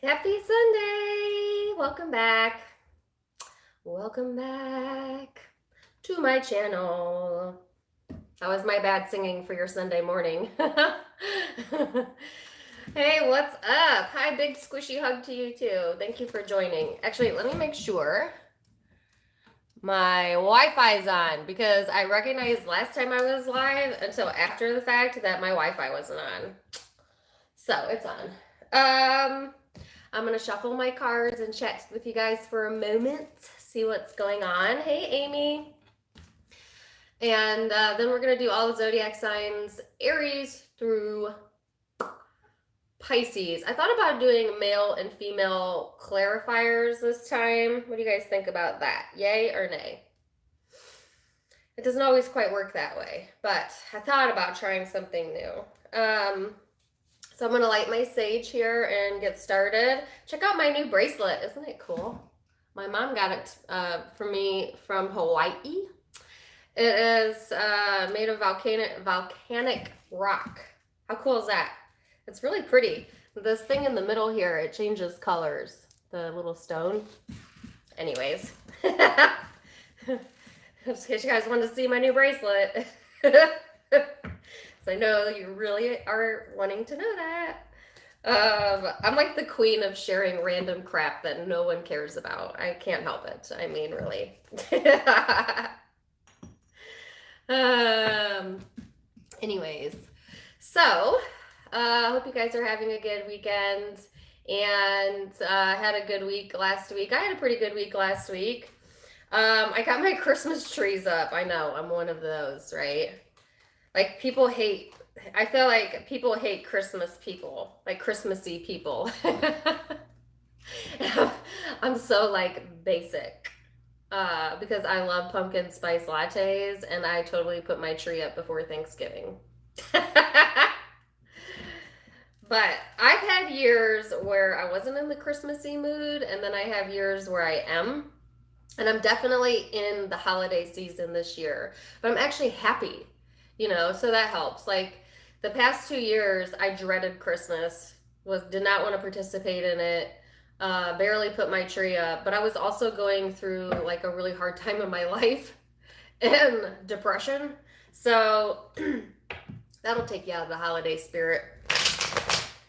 Happy Sunday! Welcome back. Welcome back to my channel. That was my bad singing for your Sunday morning. Hey, what's up? Hi, big squishy hug to you too. Thank you for joining. Actually, let me make sure my Wi-Fi's on because I recognized last time I was live until after the fact that my Wi-Fi wasn't on. So it's on. I'm going to shuffle my cards and chat with you guys for a moment, see what's going on. Hey, Amy. And then we're going to do all the zodiac signs, Aries through Pisces. I thought about doing male and female clarifiers this time. What do you guys think about that? Yay or nay? It doesn't always quite work that way, but I thought about trying something new. So I'm going to light my sage here and get started. Check out my new bracelet. Isn't it cool? My mom got it for me from Hawaii. It is made of volcanic rock. How cool is that? It's really pretty. This thing in the middle here, it changes colors. The little stone. Anyways. Just in case you guys wanted to see my new bracelet. I know you really are wanting to know that. I'm like the queen of sharing random crap that no one cares about. I can't help it. I mean, really. Anyways, so I hope you guys are having a good weekend and had a good week last week. I had a pretty good week last week. I got my Christmas trees up. I know, I'm one of those, right? Like I feel like people hate Christmas people, like Christmassy people. I'm so like basic because I love pumpkin spice lattes and I totally put my tree up before Thanksgiving. But I've had years where I wasn't in the Christmassy mood and then I have years where I am. And I'm definitely in the holiday season this year, but I'm actually happy. So that helps. Like the past 2 years, I dreaded Christmas, did not want to participate in it, barely put my tree up, but I was also going through like a really hard time in my life and depression. So that'll take you out of the holiday spirit.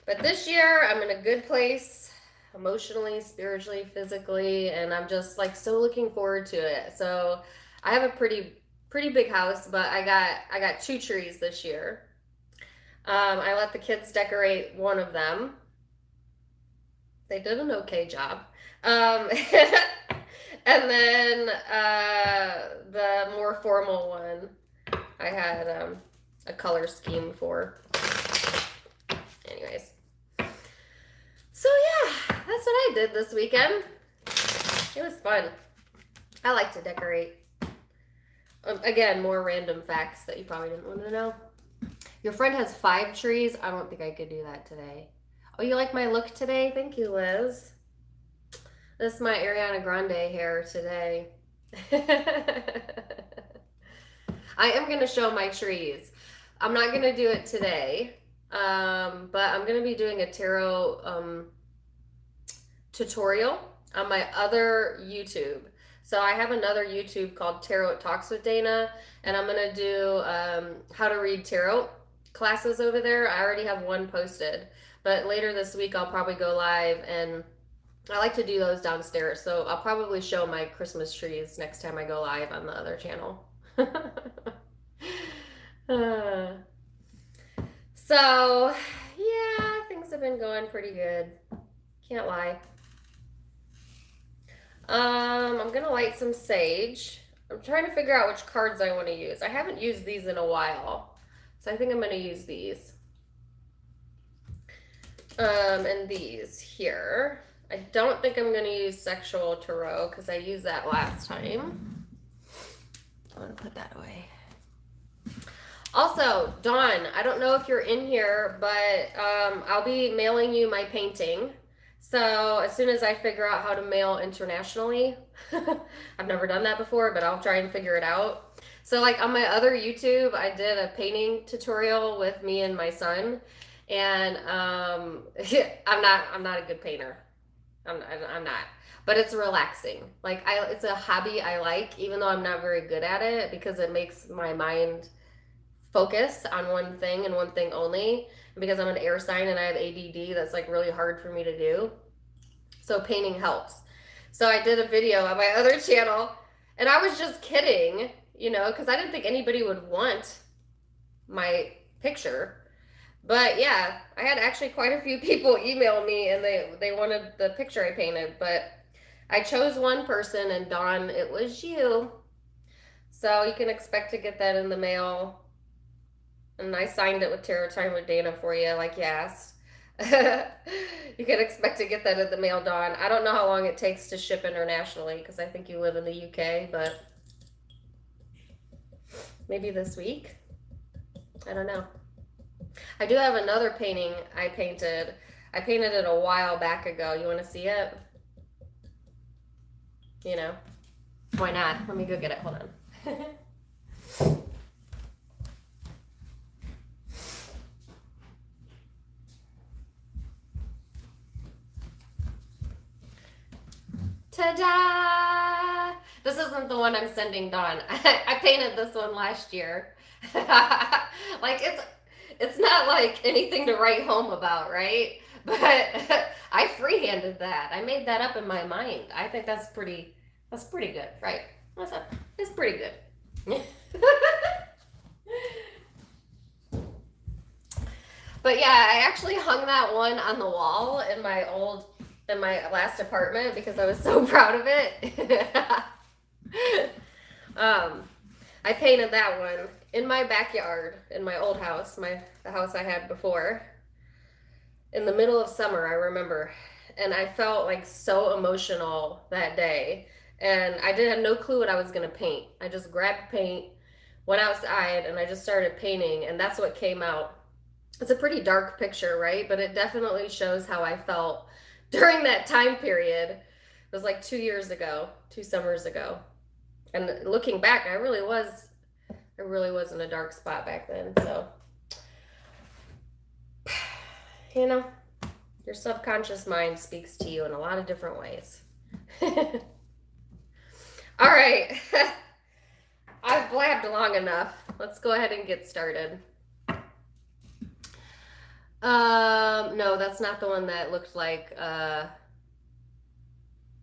But this year, I'm in a good place, emotionally, spiritually, physically, and I'm just like so looking forward to it. So I have a pretty big house, but I got 2 trees this year. I let the kids decorate one of them. They did an okay job. And then the more formal one, I had a color scheme for. Anyways. So yeah, that's what I did this weekend. It was fun. I like to decorate. Again, more random facts that you probably didn't want to know. Your friend has 5 trees. I don't think I could do that today. Oh, you like my look today? Thank you, Liz. This is my Ariana Grande hair today. I am going to show my trees. I'm not going to do it today, but I'm going to be doing a tarot tutorial on my other YouTube. So I have another YouTube called Tarot Talks with Dana, and I'm going to do how to read tarot classes over there. I already have one posted, but later this week I'll probably go live, and I like to do those downstairs. So I'll probably show my Christmas trees next time I go live on the other channel. So, yeah, things have been going pretty good. Can't lie. I'm gonna light some sage. I'm trying to figure out which cards I want to use. I haven't used these in a while, so I think I'm gonna use these. And these here. I don't think I'm gonna use Sexual Tarot because I used that last time. I'm gonna put that away. Also, Dawn, I don't know if you're in here, but I'll be mailing you my painting. So as soon as I figure out how to mail internationally, I've never done that before, but I'll try and figure it out. So like on my other YouTube, I did a painting tutorial with me and my son, And I'm not a good painter. I'm not. But it's relaxing. Like it's a hobby I like, even though I'm not very good at it, because it makes my mind focus on one thing and one thing only. And because I'm an air sign and I have ADD, that's like really hard for me to do. So painting helps. So I did a video on my other channel, and I was just kidding, because I didn't think anybody would want my picture. But yeah, I had actually quite a few people email me, and they wanted the picture I painted. But I chose one person, and Dawn, it was you. So you can expect to get that in the mail. And I signed it with Tarot Time with Dana for you, like you asked. You can expect to get that in the mail, Dawn. I don't know how long it takes to ship internationally, because I think you live in the UK, but maybe this week. I don't know. I do have another painting I painted. I painted it a while back ago. You want to see it? Why not? Let me go get it. Hold on. Ta-da! This isn't the one I'm sending Dawn. I painted this one last year. Like it's not like anything to write home about, right? But I freehanded that. I made that up in my mind. I think that's pretty good, right? What's up? It's pretty good. But yeah, I actually hung that one on the wall in my last apartment because I was so proud of it. I painted that one in my backyard in my old house, the house I had before, in the middle of summer, I remember. And I felt like so emotional that day. And I had no clue what I was going to paint. I just grabbed paint, went outside, and I just started painting. And that's what came out. It's a pretty dark picture, right? But it definitely shows how I felt during that time period. It was like 2 years ago, 2 summers ago. And looking back, I really was in a dark spot back then. So, your subconscious mind speaks to you in a lot of different ways. All right. I've blabbed long enough. Let's go ahead and get started. No, that's not the one that looked like,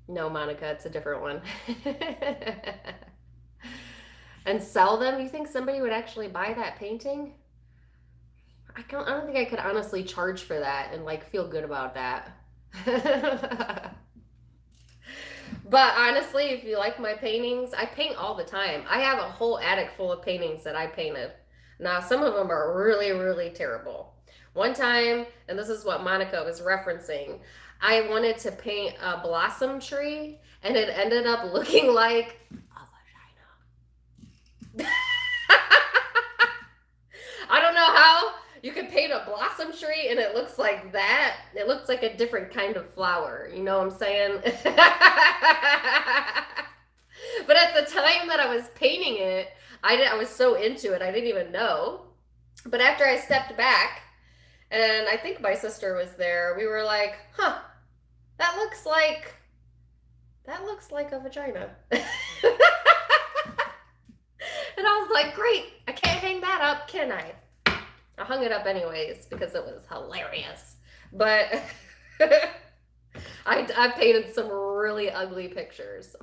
no, Monica, it's a different one. And sell them? You think somebody would actually buy that painting? I don't think I could honestly charge for that and like feel good about that. But honestly, if you like my paintings, I paint all the time. I have a whole attic full of paintings that I painted. Now, some of them are really, really terrible. One time, and this is what Monica was referencing, I wanted to paint a blossom tree, and it ended up looking like a vagina. I don't know how you could paint a blossom tree and it looks like that. It looks like a different kind of flower. You know what I'm saying? But at the time that I was painting it, I was so into it, I didn't even know. But after I stepped back, and I think my sister was there, we were like, huh, that looks like a vagina. And I was like, great, I can't hang that up, can I? I hung it up anyways because it was hilarious. But I painted some really ugly pictures.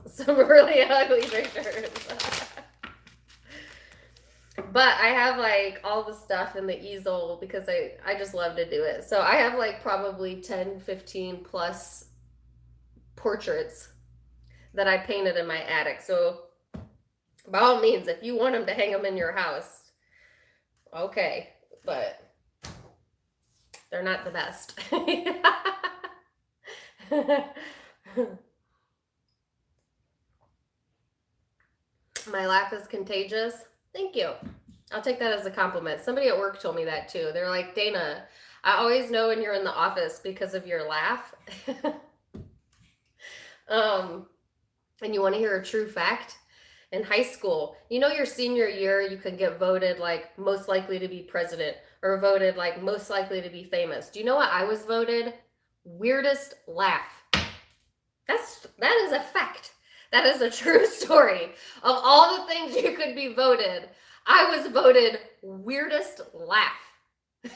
But I have like all the stuff in the easel because I just love to do it. So I have like probably 10, 15 plus portraits that I painted in my attic. So by all means, if you want them to hang them in your house, okay. But they're not the best. My laugh is contagious. Thank you. I'll take that as a compliment. Somebody at work told me that too. They're like, Dana, I always know when you're in the office because of your laugh. And you want to hear a true fact? In high school, your senior year, you could get voted like most likely to be president or voted like most likely to be famous. Do you know what I was voted? Weirdest laugh. That is a fact. That is a true story. Of all the things you could be voted, I was voted weirdest laugh.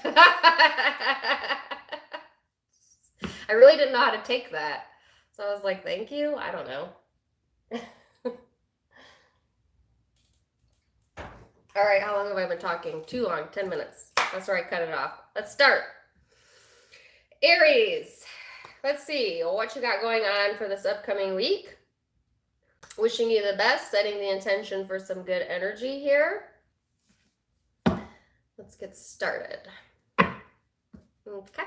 I really didn't know how to take that. So I was like, thank you. I don't know. All right, how long have I been talking? Too long, 10 minutes. That's where I cut it off. Let's start. Aries. Let's see what you got going on for this upcoming week. Wishing you the best, setting the intention for some good energy here. Let's get started. Okay.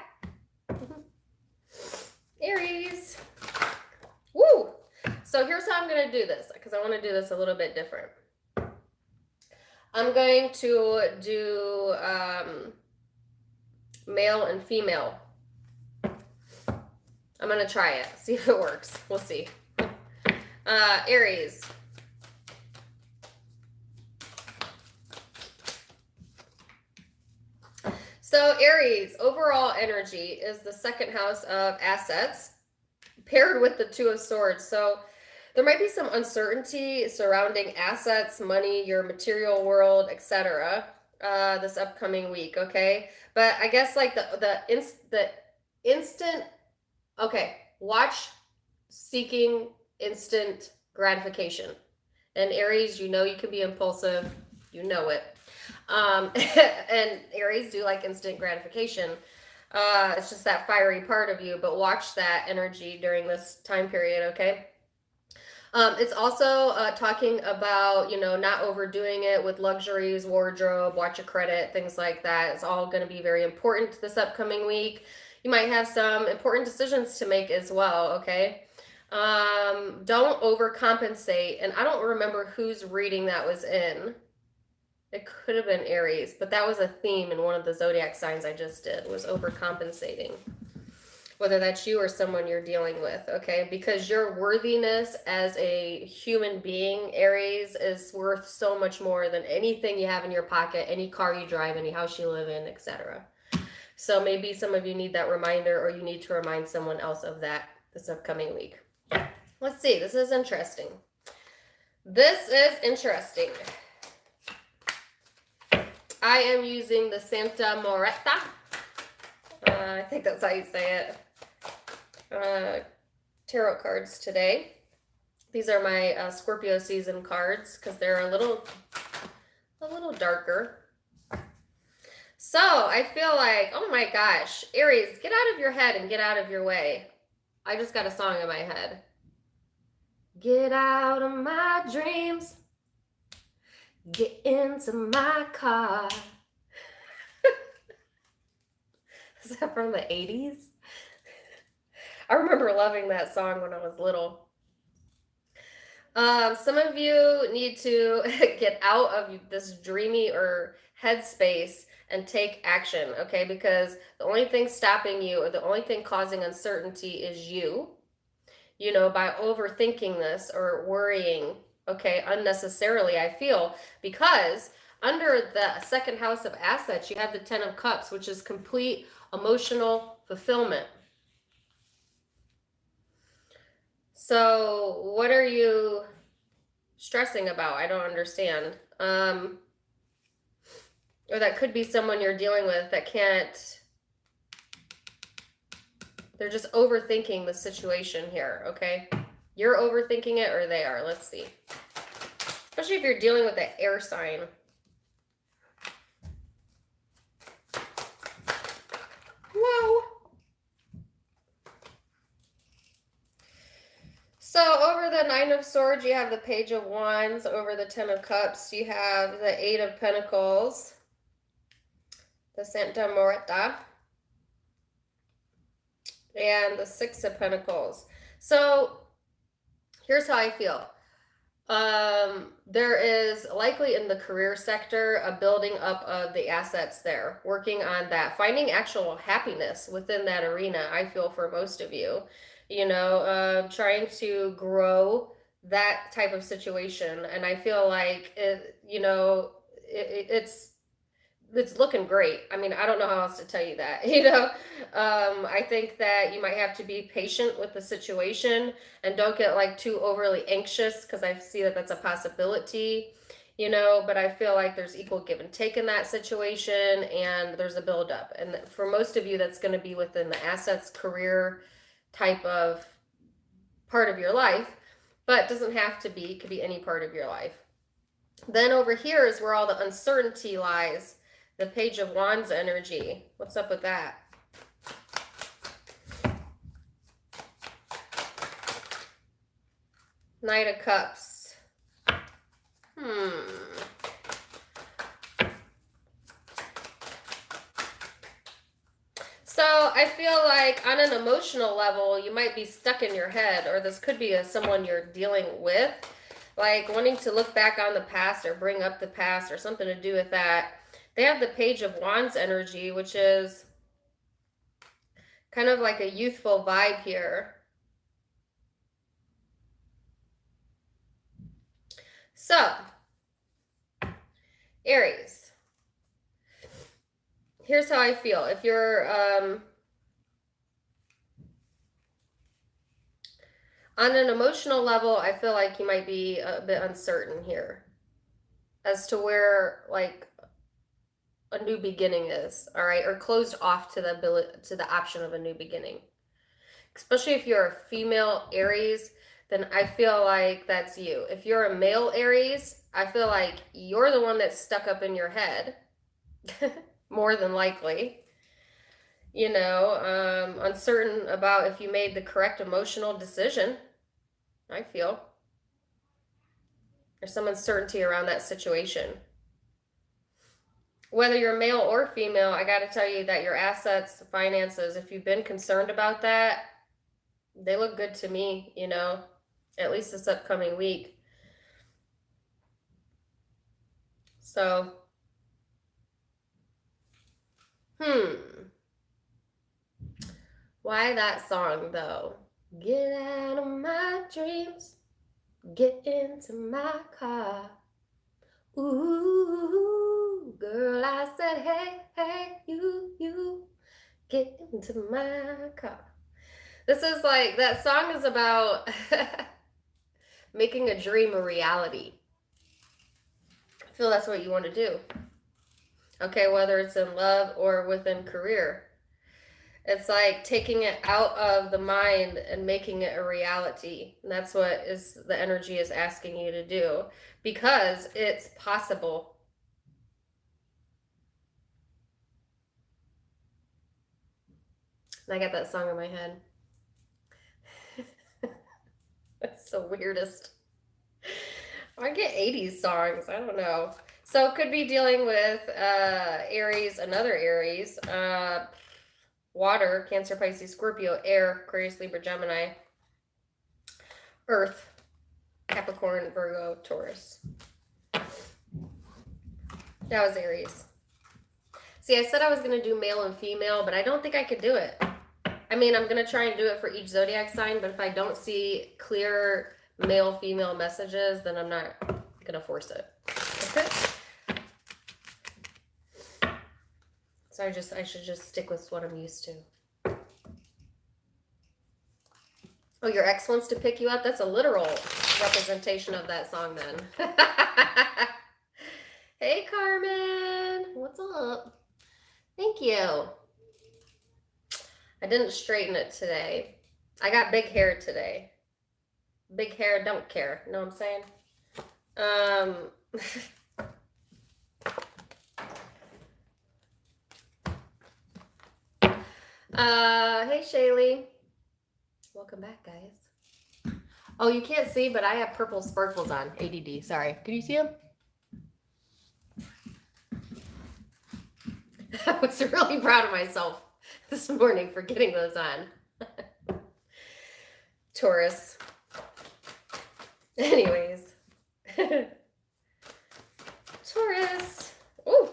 Aries. Woo! So here's how I'm going to do this, because I want to do this a little bit different. I'm going to do male and female. I'm going to try it, see if it works. We'll see. Aries. So Aries, overall energy is the second house of assets paired with the Two of Swords. So there might be some uncertainty surrounding assets, money, your material world, etc. This upcoming week, okay? But I guess like the instant, okay, watch seeking instant gratification. And Aries, you know you can be impulsive, you know it. And Aries do like instant gratification. It's just that fiery part of you, but watch that energy during this time period, okay? It's also talking about, you know, not overdoing it with luxuries, wardrobe, watch your credit, things like that. It's all going to be very important this upcoming week. You might have some important decisions to make as well, okay? Don't overcompensate. And I don't remember whose reading that was in. It could have been Aries, but that was a theme in one of the zodiac signs I just did, was overcompensating. Whether that's you or someone you're dealing with, okay? Because your worthiness as a human being, Aries, is worth so much more than anything you have in your pocket, any car you drive, any house you live in, etc. So maybe some of you need that reminder, or you need to remind someone else of that this upcoming week. Let's see. This is interesting. This is interesting. I am using the Santa Moretta. I think that's how you say it. Tarot cards today. These are my Scorpio season cards because they're a little darker. So I feel like, oh my gosh, Aries, get out of your head and get out of your way. I just got a song in my head. Get out of my dreams. Get into my car. Is that from the 80s? I remember loving that song when I was little. Some of you need to get out of this dreamy or headspace and take action, okay? Because the only thing stopping you, or the only thing causing uncertainty, is you. You know, by overthinking this or worrying, okay, unnecessarily, I feel, because under the second house of assets, you have the Ten of Cups, which is complete emotional fulfillment. So what are you stressing about? I don't understand. Or that could be someone you're dealing with that can't, they're just overthinking the situation here, okay? You're overthinking it, or they are. Let's see. Especially if you're dealing with an air sign. Whoa. So over the Nine of Swords, you have the Page of Wands. Over the Ten of Cups, you have the Eight of Pentacles, the Santa Moretta, and the Six of Pentacles. So here's how I feel. There is likely in the career sector a building up of the assets there, working on that, finding actual happiness within that arena, I feel, for most of you. You know, trying to grow that type of situation. And I feel like, it's it's looking great. I mean, I don't know how else to tell you that, you know. I think that you might have to be patient with the situation and don't get like too overly anxious, because I see that that's a possibility, you know. But I feel like there's equal give and take in that situation, and there's a buildup. And for most of you, that's going to be within the assets, career type of part of your life, but it doesn't have to be. It could be any part of your life. Then over here is where all the uncertainty lies. The Page of Wands energy. What's up with that? Knight of Cups. So I feel like on an emotional level, you might be stuck in your head, or this could be someone you're dealing with, like wanting to look back on the past or bring up the past or something to do with that. They have the Page of Wands energy, which is kind of like a youthful vibe here. So, Aries, here's how I feel. If you're on an emotional level, I feel like you might be a bit uncertain here as to where like a new beginning is, all right, or closed off to the option of a new beginning. Especially if you're a female Aries, then I feel like that's you. If you're a male Aries, I feel like you're the one that's stuck up in your head, more than likely. You know, uncertain about if you made the correct emotional decision, I feel. There's some uncertainty around that situation. Whether you're male or female, I got to tell you that your assets, finances, if you've been concerned about that, they look good to me, you know, at least this upcoming week. So, why that song though? Get out of my dreams, get into my car. Ooh, girl, I said, hey, you, get into my car. This is like, that song is about making a dream a reality. I feel that's what you want to do. Okay, whether it's in love or within career. It's like taking it out of the mind and making it a reality. And that's what the energy is asking you to do, because it's possible. And I got that song in my head. That's the weirdest. I get 80s songs. I don't know. So it could be dealing with Aries, another Aries, water, Cancer, Pisces, Scorpio, air, Aquarius, Libra, Gemini, earth, Capricorn, Virgo, Taurus. That was Aries. See, I said I was going to do male and female, but I don't think I could do it. I mean, I'm going to try and do it for each zodiac sign, but if I don't see clear male-female messages, then I'm not going to force it. Okay? So I should just stick with what I'm used to. Oh, your ex wants to pick you up? That's a literal representation of that song then. Hey, Carmen. What's up? Thank you. I didn't straighten it today. I got big hair today. Big hair, don't care. You know what I'm saying? Hey Shaylee. Welcome back, guys. Oh, you can't see, but I have purple sparkles on. ADD, sorry. Can you see them? I was really proud of myself this morning for getting those on. Taurus. Anyways. Taurus. Ooh.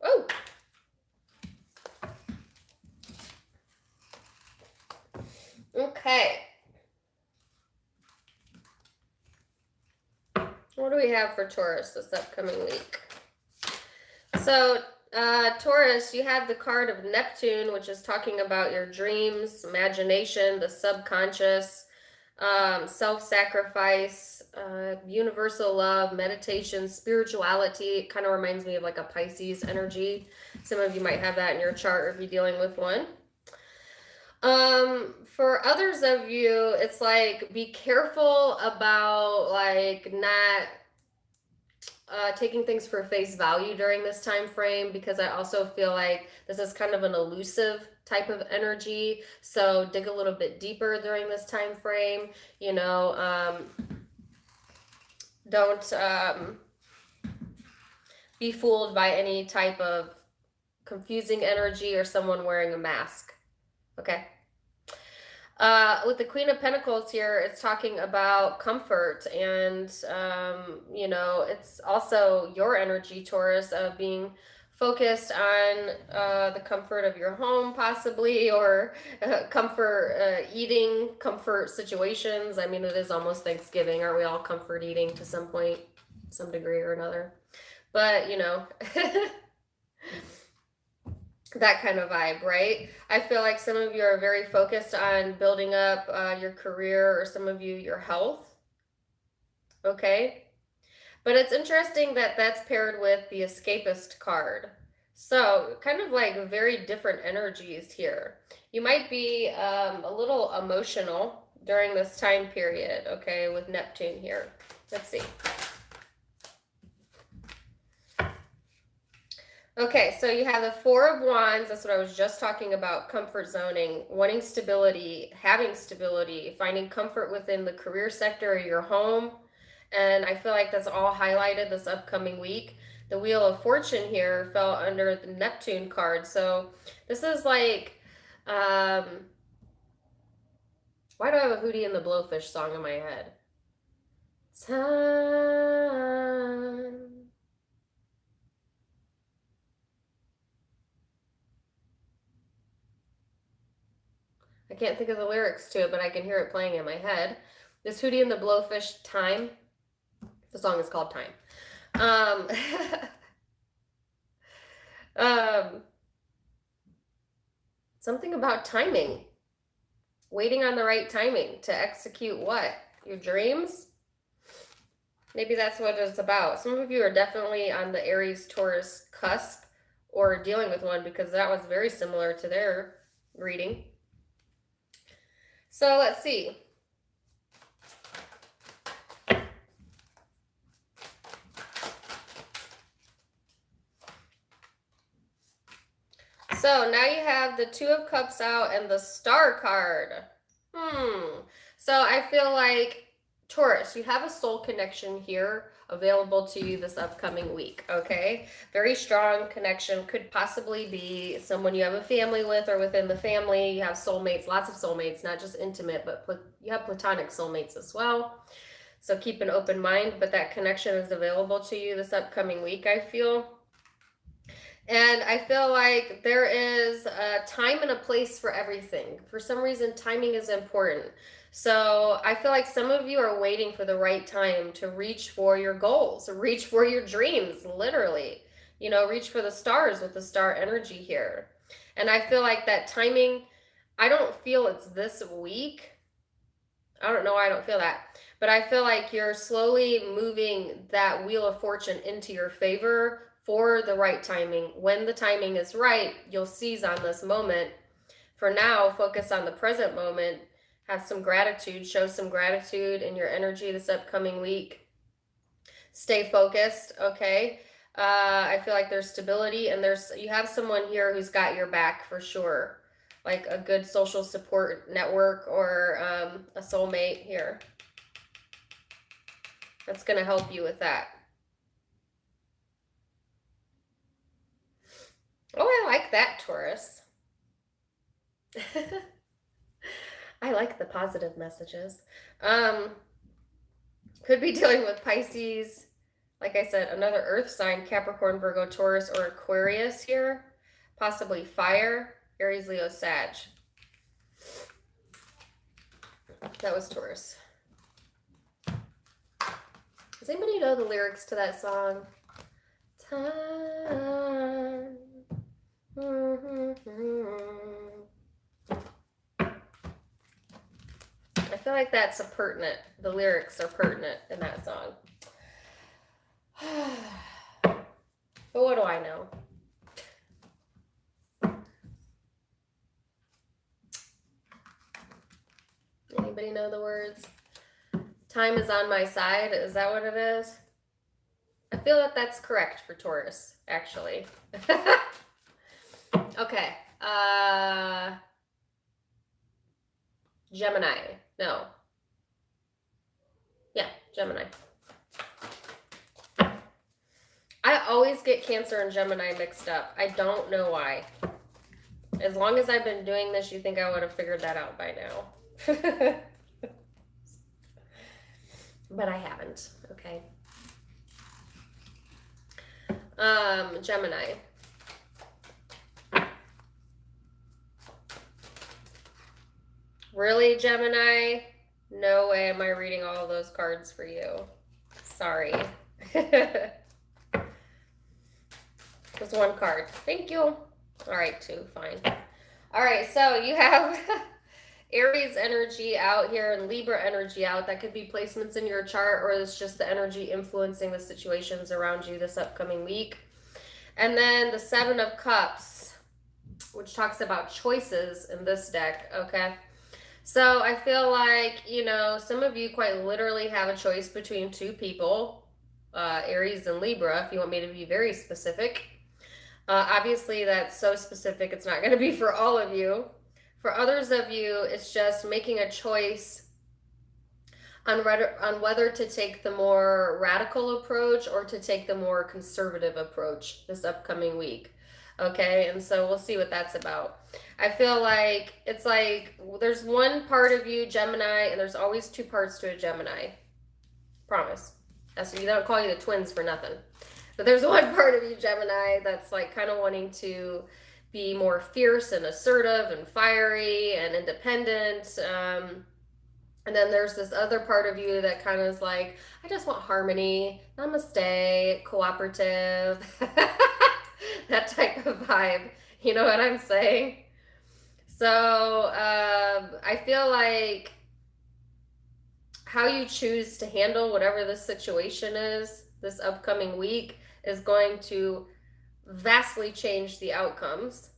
Oh. Okay. What do we have for Taurus this upcoming week? So, Taurus, you have the card of Neptune, which is talking about your dreams, imagination, the subconscious, self-sacrifice, universal love, meditation, spirituality. It kind of reminds me of like a Pisces energy. Some of you might have that in your chart if you're dealing with one. For others of you, it's like be careful about like not taking things for face value during this time frame, because I also feel like this is kind of an elusive type of energy. So dig a little bit deeper during this time frame. You know, don't be fooled by any type of confusing energy or someone wearing a mask. Okay. With the Queen of Pentacles here, it's talking about comfort, and you know, it's also your energy, Taurus, of being focused on the comfort of your home, possibly, or comfort eating, comfort situations. I mean, it is almost Thanksgiving. Aren't we all comfort eating to some point, some degree or another? But you know. That kind of vibe, right? I feel like some of you are very focused on building up your career, or some of you your health. Okay. But it's interesting that that's paired with the escapist card. So kind of like very different energies here. You might be a little emotional during this time period, okay, with Neptune here. Let's see. Okay, so you have the Four of Wands. That's what I was just talking about. Comfort zoning, wanting stability, having stability, finding comfort within the career sector or your home. And I feel like that's all highlighted this upcoming week. The Wheel of Fortune here fell under the Neptune card. So this is like, why do I have a Hootie and the Blowfish song in my head? Time. I can't think of the lyrics to it, but I can hear it playing in my head. This Hootie and the Blowfish, Time. The song is called Time. Something about timing. Waiting on the right timing to execute what? Your dreams? Maybe that's what it's about. Some of you are definitely on the Aries Taurus cusp, or dealing with one, because that was very similar to their reading. So let's see. So now you have the Two of Cups out and the Star card. So I feel like, Taurus, you have a soul connection here available to you this upcoming week, okay? Very strong connection. Could possibly be someone you have a family with, or within the family. You have soulmates, lots of soulmates, not just intimate, but you have platonic soulmates as well. So keep an open mind, but that connection is available to you this upcoming week, I feel. And I feel like there is a time and a place for everything. For some reason, timing is important. So I feel like some of you are waiting for the right time to reach for your goals, reach for your dreams, literally. You know, reach for the stars with the star energy here. And I feel like that timing, I don't feel it's this week. I don't know why I don't feel that. But I feel like you're slowly moving that Wheel of Fortune into your favor for the right timing. When the timing is right, you'll seize on this moment. For now, focus on the present moment. Have some gratitude. Show some gratitude in your energy this upcoming week. Stay focused, okay? I feel like there's stability, and you have someone here who's got your back for sure. Like a good social support network, or a soulmate here. That's going to help you with that. Oh, I like that, Taurus. I like the positive messages. Could be dealing with Pisces. Like I said, another earth sign, Capricorn, Virgo, Taurus, or Aquarius here. Possibly fire, Aries, Leo, Sag. That was Taurus. Does anybody know the lyrics to that song? Time. I feel like that's pertinent. The lyrics are pertinent in that song. But what do I know? Anybody know the words? Time is on my side. Is that what it is? I feel that that's correct for Taurus, actually. Okay. Gemini. No. Yeah, Gemini. I always get Cancer and Gemini mixed up. I don't know why. As long as I've been doing this, you think I would have figured that out by now. But I haven't. Okay. Gemini. Really, Gemini? No way am I reading all of those cards for you. Sorry. Just one card. Thank you. All right, two. Fine. All right, so you have Aries energy out here and Libra energy out. That could be placements in your chart, or it's just the energy influencing the situations around you this upcoming week. And then the Seven of Cups, which talks about choices in this deck, okay? So I feel like, you know, some of you quite literally have a choice between two people, Aries and Libra, if you want me to be very specific. Obviously, that's so specific, it's not going to be for all of you. For others of you, it's just making a choice on whether to take the more radical approach or to take the more conservative approach this upcoming week. Okay, and so we'll see what that's about. I feel like it's like there's one part of you, Gemini, and there's always two parts to a Gemini. Promise. That's, you don't call you the twins for nothing. But there's one part of you, Gemini, that's like kind of wanting to be more fierce and assertive and fiery and independent. And then there's this other part of you that kind of is like, I just want harmony, namaste, cooperative, that type of vibe. You know what I'm saying? So I feel like how you choose to handle whatever this situation is this upcoming week is going to vastly change the outcomes.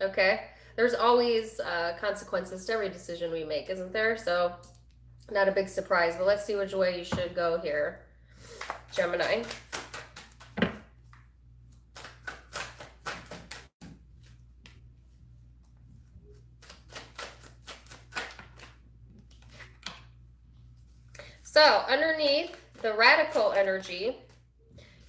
Okay? There's always consequences to every decision we make, isn't there? So not a big surprise, but let's see which way you should go here, Gemini. So underneath the radical energy,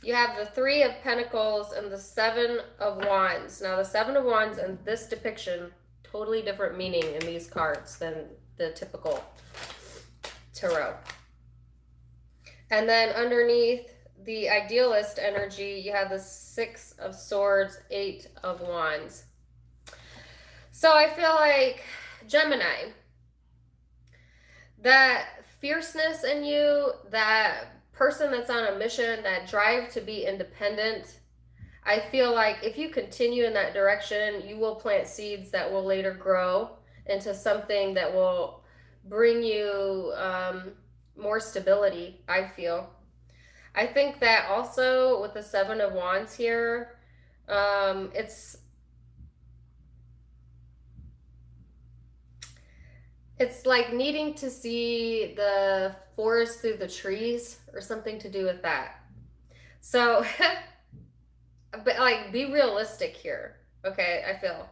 you have the Three of Pentacles and the Seven of Wands. Now the Seven of Wands in this depiction, totally different meaning in these cards than the typical tarot. And then underneath the idealist energy, you have the Six of Swords, Eight of Wands. So I feel like, Gemini, that fierceness in you, that person that's on a mission, that drive to be independent, I feel like if you continue in that direction, you will plant seeds that will later grow into something that will bring you more stability, I feel. I think that also with the Seven of Wands here, it's like needing to see the forest through the trees or something to do with that. So, but like, be realistic here. Okay, I feel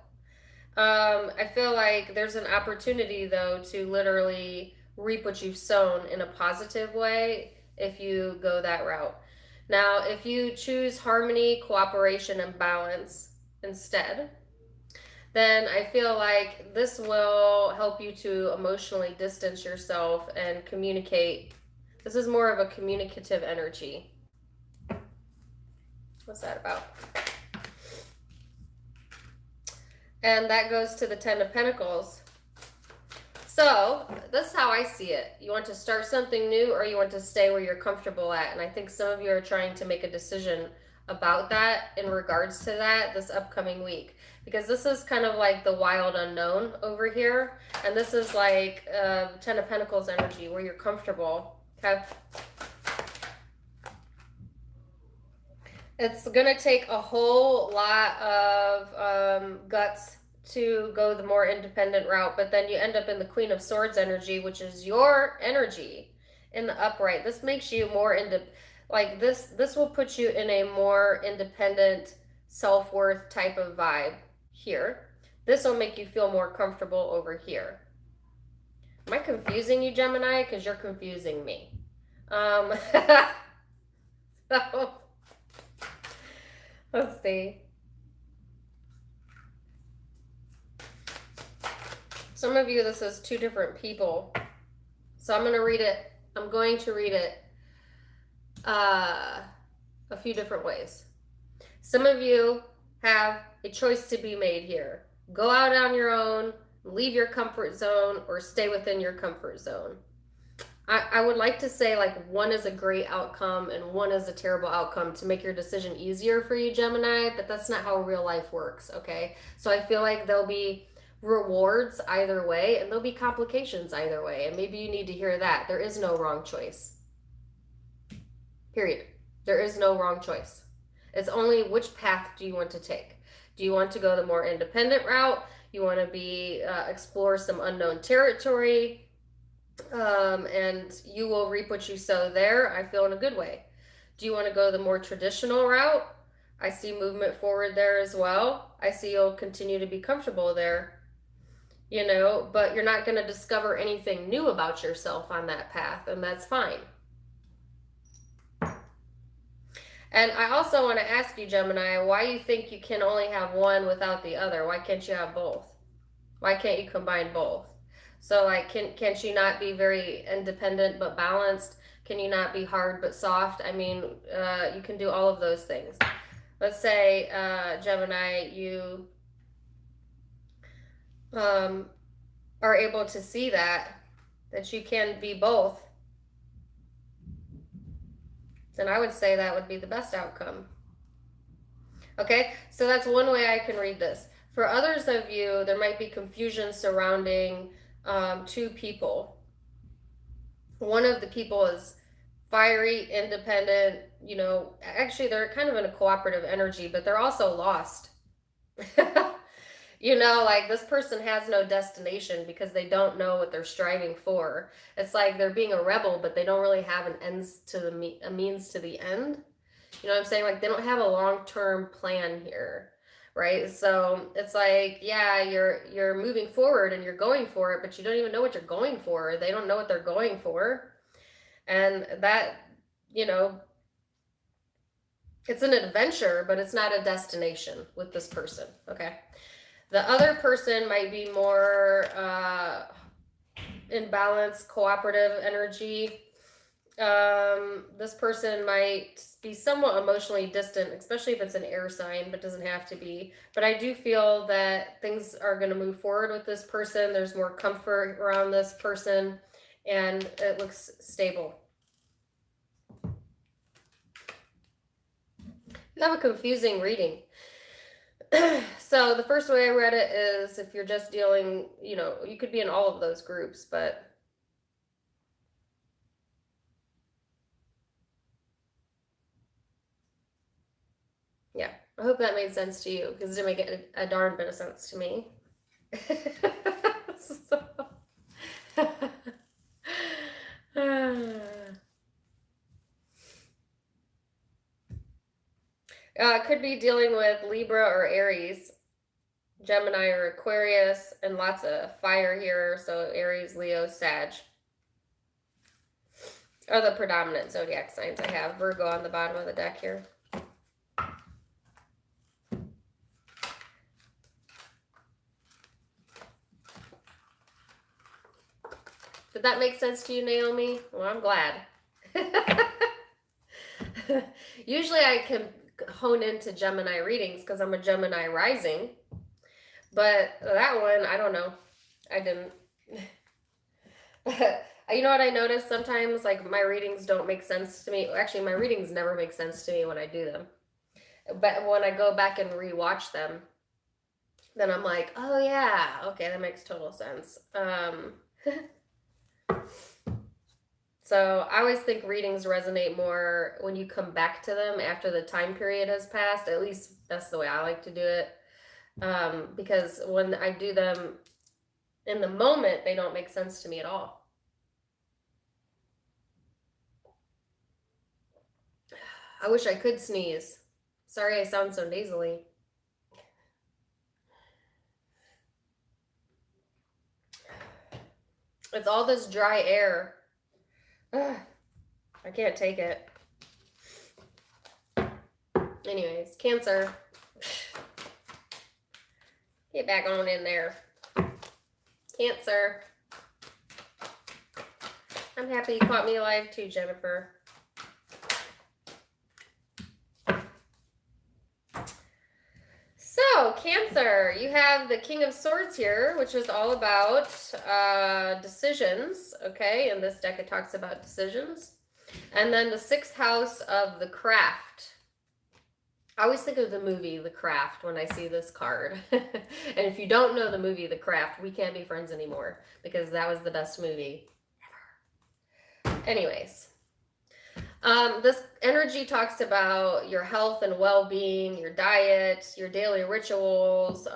like there's an opportunity though to literally reap what you've sown in a positive way if you go that route. Now, if you choose harmony, cooperation, and balance instead, then I feel like this will help you to emotionally distance yourself and communicate. This is more of a communicative energy. What's that about? And that goes to the Ten of Pentacles. So this is how I see it. You want to start something new or you want to stay where you're comfortable at. And I think some of you are trying to make a decision about that in regards to that this upcoming week, because this is kind of like the wild unknown over here, and this is like Ten of Pentacles energy where you're comfortable. Okay, it's gonna take a whole lot of guts to go the more independent route, but then you end up in the Queen of Swords energy, which is your energy in the upright. This makes you more like this will put you in a more independent, self-worth type of vibe here. This will make you feel more comfortable over here. Am I confusing you, Gemini? Because you're confusing me. So let's see. Some of you, this is two different people. So I'm going to read it. I'm going to read it a few different ways. Some of you have a choice to be made here. Go out on your own, leave your comfort zone, or stay within your comfort zone. I would like to say like one is a great outcome and one is a terrible outcome to make your decision easier for you, Gemini, but that's not how real life works, okay? So I feel like there'll be rewards either way and there'll be complications either way, and maybe you need to hear that. There is no wrong choice. Period. There is no wrong choice. It's only which path do you want to take. Do you want to go the more independent route? You want to be explore some unknown territory, and you will reap what you sow there. I feel in a good way. Do you want to go the more traditional route? I see movement forward there as well. I see you'll continue to be comfortable there, you know, but you're not going to discover anything new about yourself on that path, and that's fine. And I also want to ask you, Gemini, why you think you can only have one without the other? Why can't you have both? Why can't you combine both? So like, can't you not be very independent but balanced? Can you not be hard but soft? I mean, you can do all of those things. Let's say, Gemini, you are able to see that you can be both. Then I would say that would be the best outcome. Okay, so that's one way I can read this. For others of you, there might be confusion surrounding two people. One of the people is fiery, independent, you know, actually they're kind of in a cooperative energy, but they're also lost. You know, like this person has no destination because they don't know what they're striving for. It's like they're being a rebel, but they don't really have a means to the end. You know what I'm saying? Like they don't have a long-term plan here, right? So it's like, yeah, you're moving forward and you're going for it, but you don't even know what you're going for. They don't know what they're going for. And that, you know, it's an adventure, but it's not a destination with this person, okay? The other person might be more in balance, cooperative energy. This person might be somewhat emotionally distant, especially if it's an air sign, but doesn't have to be. But I do feel that things are going to move forward with this person. There's more comfort around this person, and it looks stable. You have a confusing reading. So the first way I read it is if you're just dealing, you know, you could be in all of those groups, but yeah, I hope that made sense to you because it didn't make a darn bit of sense to me. So, could be dealing with Libra or Aries, Gemini or Aquarius, and lots of fire here. So Aries, Leo, Sag are the predominant zodiac signs I have. Virgo on the bottom of the deck here. Did that make sense to you, Naomi? Well, I'm glad. Usually I can hone into Gemini readings because I'm a Gemini rising. But that one, I don't know. I didn't. You know what I noticed? Sometimes like my readings don't make sense to me. Actually, my readings never make sense to me when I do them. But when I go back and rewatch them, then I'm like, oh yeah, okay, that makes total sense. So I always think readings resonate more when you come back to them after the time period has passed. At least that's the way I like to do it. Because when I do them in the moment, they don't make sense to me at all. I wish I could sneeze. Sorry I sound so nasally. It's all this dry air. Ugh, I can't take it. Anyways, Cancer. Get back on in there. Cancer. I'm happy you caught me alive too, Jennifer. So, Cancer, you have the King of Swords here, which is all about decisions, okay? In this deck, it talks about decisions. And then the 6th house of the Craft. I always think of the movie The Craft when I see this card. And if you don't know the movie The Craft, we can't be friends anymore because that was the best movie ever. Anyways. This energy talks about your health and well-being, your diet, your daily rituals.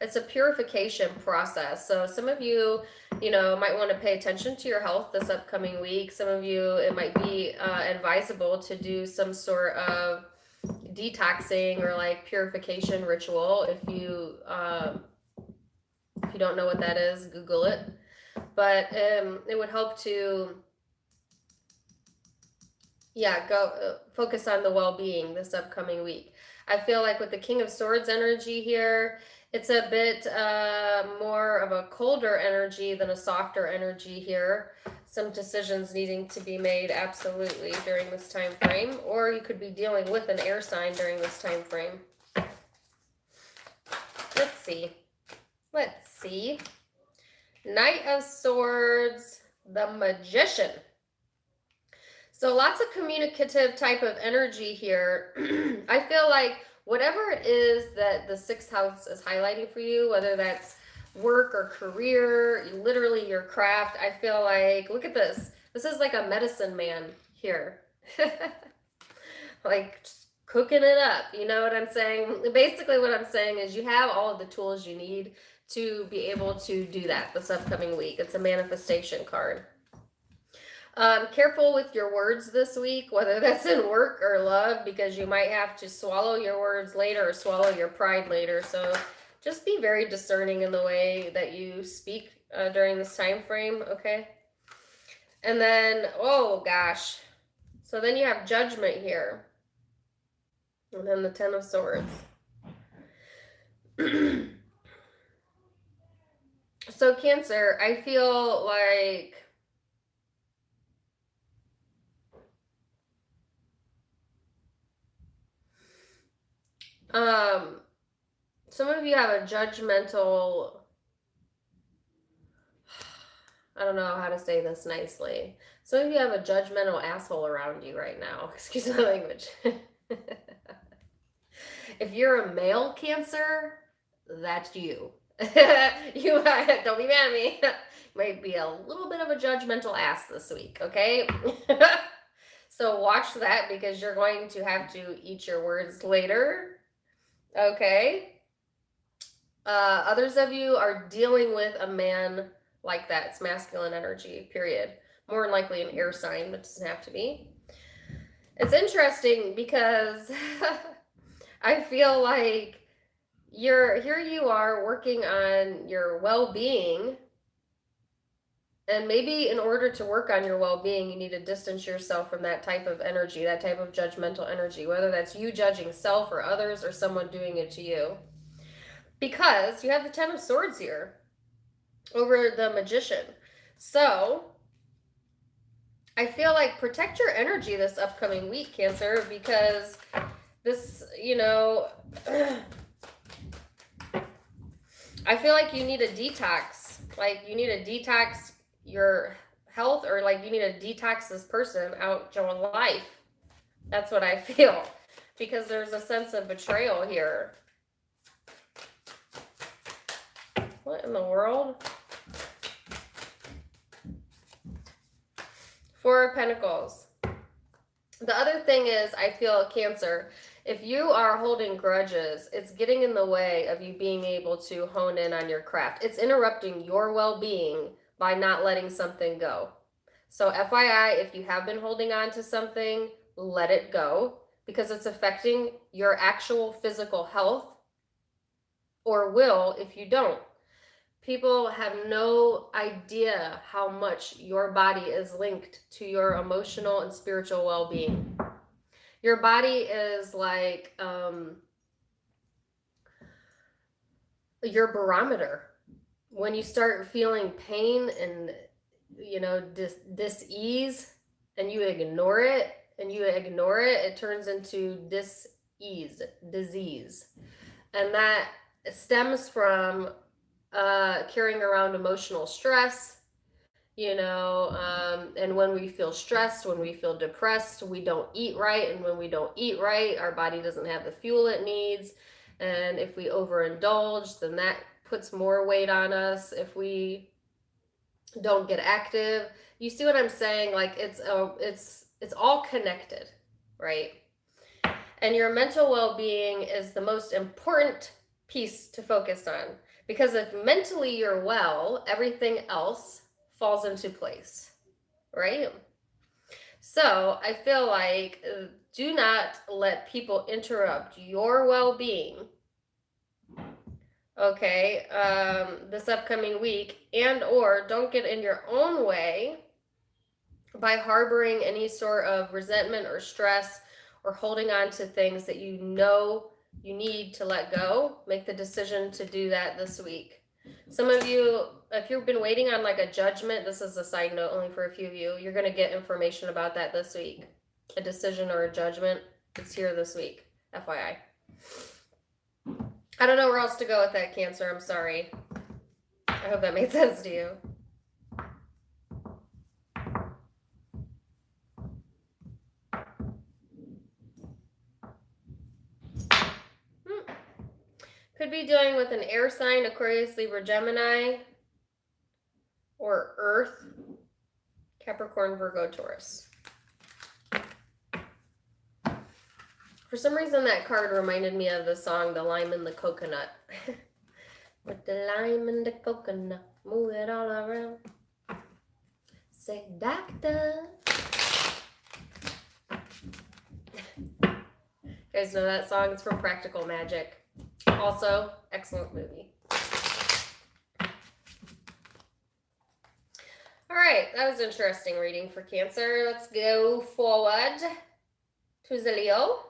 It's a purification process. So some of you, might want to pay attention to your health this upcoming week. Some of you, it might be advisable to do some sort of detoxing or like purification ritual. If you don't know what that is, Google it. But it would help to go focus on the well-being this upcoming week. I feel like with the King of Swords energy here, it's a bit more of a colder energy than a softer energy here. Some decisions needing to be made absolutely during this time frame, or you could be dealing with an air sign during this time frame. Let's see. Knight of Swords, the Magician. So lots of communicative type of energy here. I feel like whatever it is that the 6th house is highlighting for you, whether that's work or career, literally your craft, I feel like, look at this. This is like a medicine man here. Like just cooking it up. You know what I'm saying? Basically what I'm saying is you have all of the tools you need to be able to do that this upcoming week. It's a manifestation card. Careful with your words this week, whether that's in work or love, because you might have to swallow your words later or swallow your pride later. So just be very discerning in the way that you speak during this time frame, okay? And then, oh gosh. So then you have Judgment here. And then the 10 of Swords. So Cancer, I feel like some of you have a judgmental, I don't know how to say this nicely. Some of you have a judgmental asshole around you right now. Excuse my language. If you're a male Cancer, that's you. You don't be mad at me. Might be a little bit of a judgmental ass this week, okay? So watch that because you're going to have to eat your words later. Okay. Others of you are dealing with a man like that. It's masculine energy, period. More than likely an air sign, but it doesn't have to be. It's interesting because I feel like here you are working on your well-being, and maybe in order to work on your well-being, you need to distance yourself from that type of energy, that type of judgmental energy, whether that's you judging self or others or someone doing it to you. Because you have the 10 of Swords here over the Magician. So I feel like protect your energy this upcoming week, Cancer, because this, I feel like you need a detox. Like you need to detox your health, or like you need to detox this person out your life. That's what I feel. because there's a sense of betrayal here. What in the world? Four of Pentacles. The other thing is, I feel Cancer, if you are holding grudges, it's getting in the way of you being able to hone in on your craft. It's interrupting your well-being by not letting something go. So FYI, if you have been holding on to something, let it go, because it's affecting your actual physical health, or will if you don't. People have no idea how much your body is linked to your emotional and spiritual well-being. Your body is like your barometer. When you start feeling pain and, you know, dis-ease, and you ignore it, it turns into dis-ease, disease. And that stems from carrying around emotional stress, you know, and when we feel stressed, when we feel depressed, we don't eat right. And when we don't eat right, our body doesn't have the fuel it needs. And if we overindulge, then that puts more weight on us. If we don't get active, you see what I'm saying? Like it's all connected, right? And your mental well-being is the most important piece to focus on, because if mentally you're well, everything else falls into place, right? So I feel like do not let people interrupt your well-being, okay, this upcoming week, and or don't get in your own way by harboring any sort of resentment or stress or holding on to things that you know you need to let go. Make the decision to do that this week. Some of you, if you've been waiting on like a judgment, this is a side note only for a few of you, you're going to get information about that this week. A decision or a judgment, it's here this week, FYI. I don't know where else to go with that, Cancer. I'm sorry. I hope that made sense to you. Could be dealing with an air sign, Aquarius, Libra, Gemini, or Earth, Capricorn, Virgo, Taurus. For some reason, that card reminded me of the song, The Lime and the Coconut. With the lime and the coconut, move it all around. Say, doctor. You guys know that song? It's from Practical Magic. Also, excellent movie. All right, that was interesting reading for Cancer. Let's go forward to the Leo.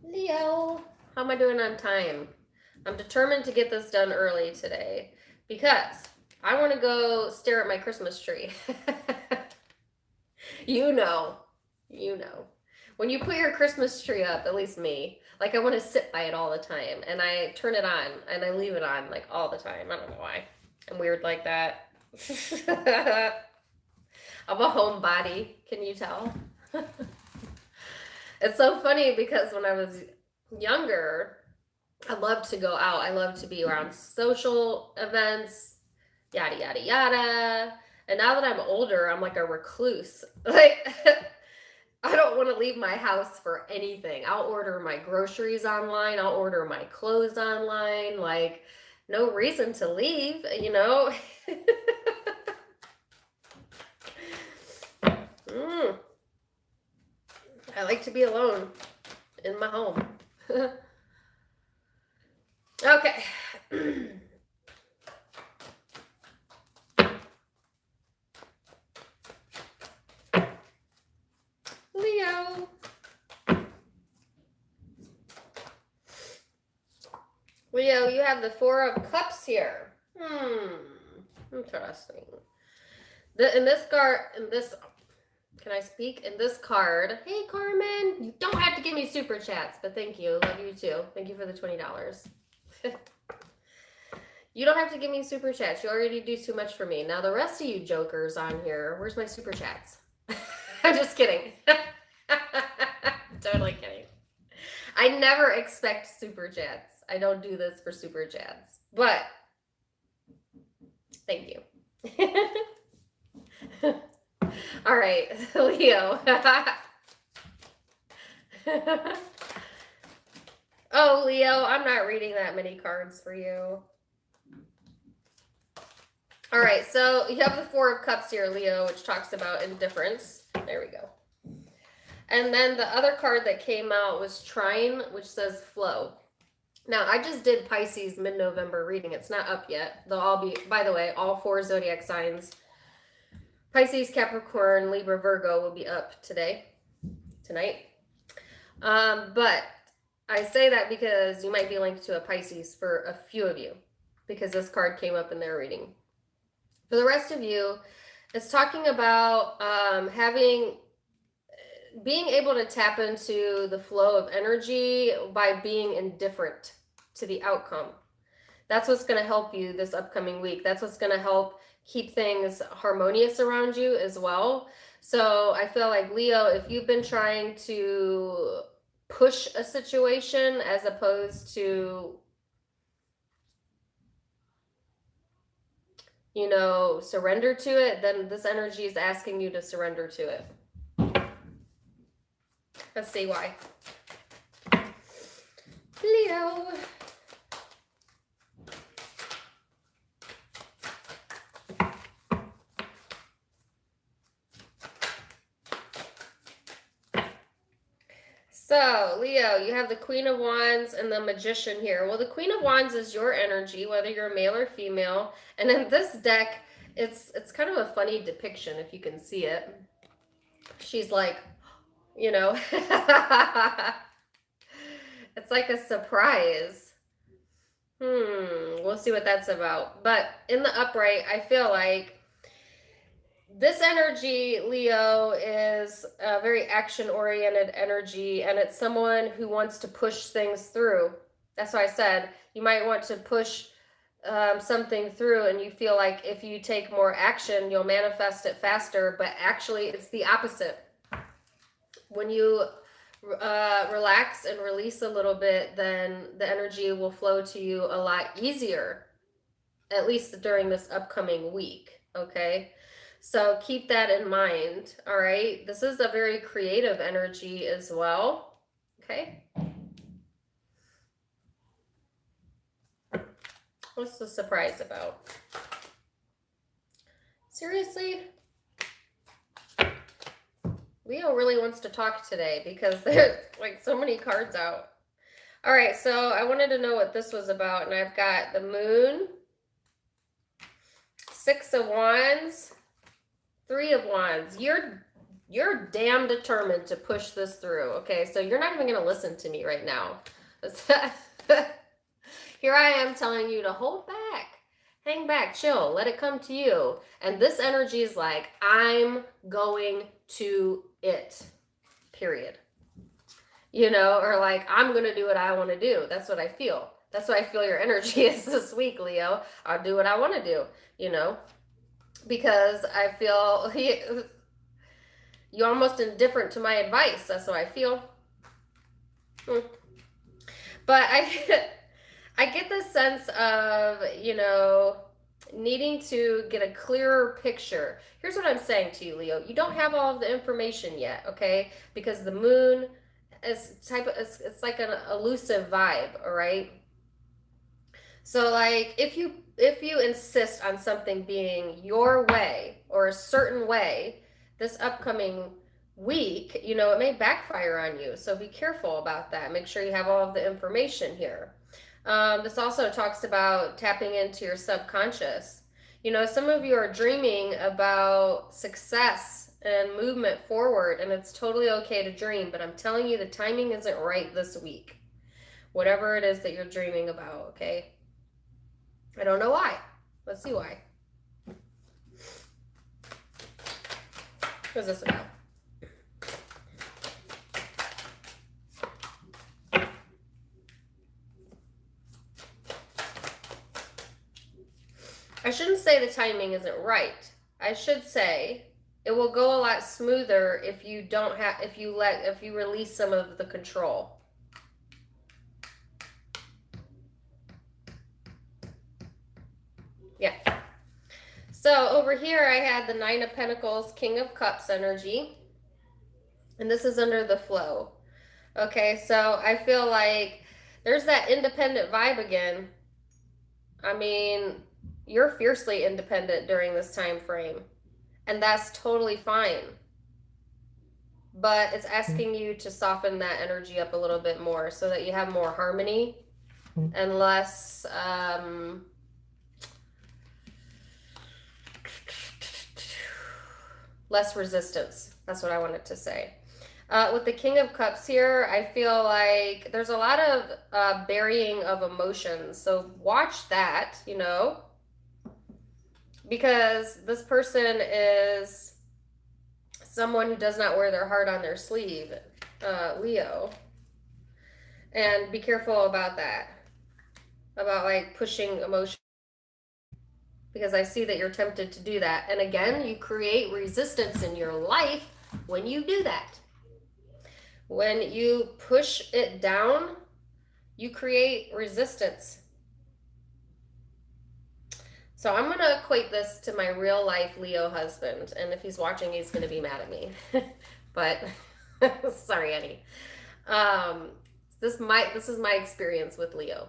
Leo, how am I doing on time? I'm determined to get this done early today because I want to go stare at my Christmas tree. You know. When you put your Christmas tree up, at least me, like I want to sit by it all the time, and I turn it on and I leave it on like all the time. I don't know why. I'm weird like that. I'm a homebody. Can you tell? It's so funny because when I was younger, I loved to go out. I loved to be around social events, yada, yada, yada. And now that I'm older, I'm like a recluse. Like, I don't want to leave my house for anything. I'll order my groceries online. I'll order my clothes online. Like, no reason to leave, you know? I like to be alone in my home. Okay. Leo. Leo, you have the Four of Cups here. Interesting. In this card, can I speak? In this card, hey Carmen, you don't have to give me super chats, but thank you. Love you too. Thank you for the $20. You don't have to give me super chats. You already do too much for me. Now the rest of you jokers on here, where's my super chats? I'm just kidding. Totally kidding. I never expect super chats. I don't do this for super chats. But thank you. All right, Leo. Oh, Leo, I'm not reading that many cards for you. All right, so you have the Four of Cups here, Leo, which talks about indifference. There we go. And then the other card that came out was Trine, which says flow. Now, I just did Pisces mid-November reading. It's not up yet. They'll all be, by the way, all 4 zodiac signs, Pisces, Capricorn, Libra, Virgo, will be up tonight. But I say that because you might be linked to a Pisces for a few of you, because this card came up in their reading. For the rest of you, it's talking about being able to tap into the flow of energy by being indifferent to the outcome. That's what's going to help you this upcoming week. That's what's going to help keep things harmonious around you as well. So I feel like, Leo, if you've been trying to push a situation as opposed to, you know, surrender to it, then this energy is asking you to surrender to it. Let's see why. Leo. So, Leo, you have the Queen of Wands and the Magician here. Well, the Queen of Wands is your energy, whether you're male or female. And in this deck, it's kind of a funny depiction, if you can see it. She's like, you know, it's like a surprise. We'll see what that's about. But in the upright, I feel like this energy, Leo, is a very action-oriented energy, and it's someone who wants to push things through. That's why I said you might want to push something through, and you feel like if you take more action, you'll manifest it faster, but actually it's the opposite. When you relax and release a little bit, then the energy will flow to you a lot easier, at least during this upcoming week, okay? So keep that in mind, all right? This is a very creative energy as well, okay? What's the surprise about? Seriously? Leo really wants to talk today because there's like so many cards out. All right, so I wanted to know what this was about, and I've got the Moon, 6 of Wands, 3 of Wands. You're damn determined to push this through, okay? So you're not even going to listen to me right now. Here I am telling you to hold back, hang back, chill, let it come to you. And this energy is like, I'm going to it, period. You know, or like, I'm going to do what I want to do. That's what I feel. That's what I feel your energy is this week, Leo. I'll do what I want to do, you know, because I feel you're almost indifferent to my advice. That's what I feel. But I get the sense of, you know, needing to get a clearer picture. Here's what I'm saying to you, Leo. You don't have all of the information yet, okay? Because the Moon is it's like an elusive vibe, all right? So like if you insist on something being your way or a certain way this upcoming week, you know, it may backfire on you. So be careful about that. Make sure you have all of the information here. This also talks about tapping into your subconscious. You know, some of you are dreaming about success and movement forward, and it's totally okay to dream, but I'm telling you the timing isn't right this week. Whatever it is that you're dreaming about, okay? I don't know why. Let's see why. What's this about? I shouldn't say the timing isn't right. I should say it will go a lot smoother if you don't have, if you release some of the control. Yeah. So over here I had the Nine of Pentacles, King of Cups energy. And this is under the flow. Okay, so I feel like there's that independent vibe again. I mean, you're fiercely independent during this time frame, and that's totally fine. But it's asking you to soften that energy up a little bit more so that you have more harmony and less less resistance. That's what I wanted to say. With the King of Cups here, I feel like there's a lot of burying of emotions. So watch that, you know, because this person is someone who does not wear their heart on their sleeve, Leo. And be careful about that, about like pushing emotion, because I see that you're tempted to do that. And again, you create resistance in your life when you do that. When you push it down, you create resistance. So I'm going to equate this to my real life Leo husband. And if he's watching, he's going to be mad at me. But sorry, Annie. This is my experience with Leo.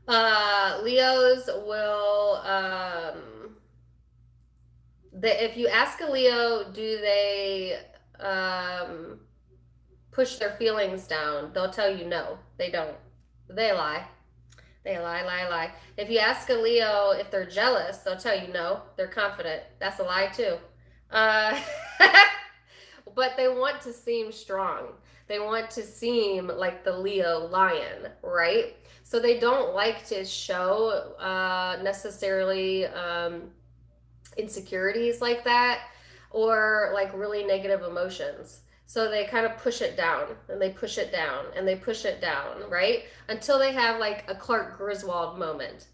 Leos will, if you ask a Leo, do they push their feelings down, they'll tell you no, they don't. They lie. They lie. If you ask a Leo if they're jealous, they'll tell you no, they're confident. That's a lie too. But they want to seem strong. They want to seem like the Leo lion, right? So they don't like to show necessarily insecurities like that, or like really negative emotions. So they kind of push it down, and they push it down, and they push it down, right? Until they have like a Clark Griswold moment.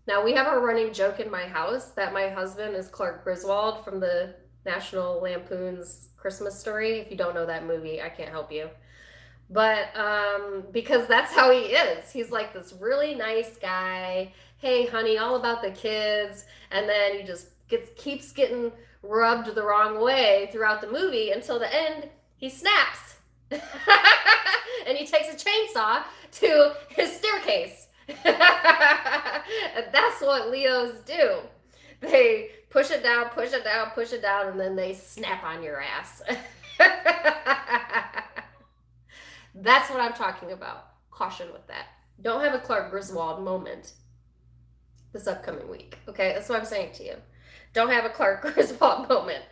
Now, we have a running joke in my house that my husband is Clark Griswold from the National Lampoon's Christmas Story. If you don't know that movie, I can't help you. But because that's how he is. He's like this really nice guy. Hey, honey, all about the kids. And then he just keeps getting rubbed the wrong way throughout the movie until the end. He snaps. And he takes a chainsaw to his staircase. And that's what Leos do. They push it down, and then they snap on your ass. That's what I'm talking about. Caution with that. Don't have a Clark Griswold moment this upcoming week. Okay, that's what I'm saying to you. Don't have a Clark Griswold moment.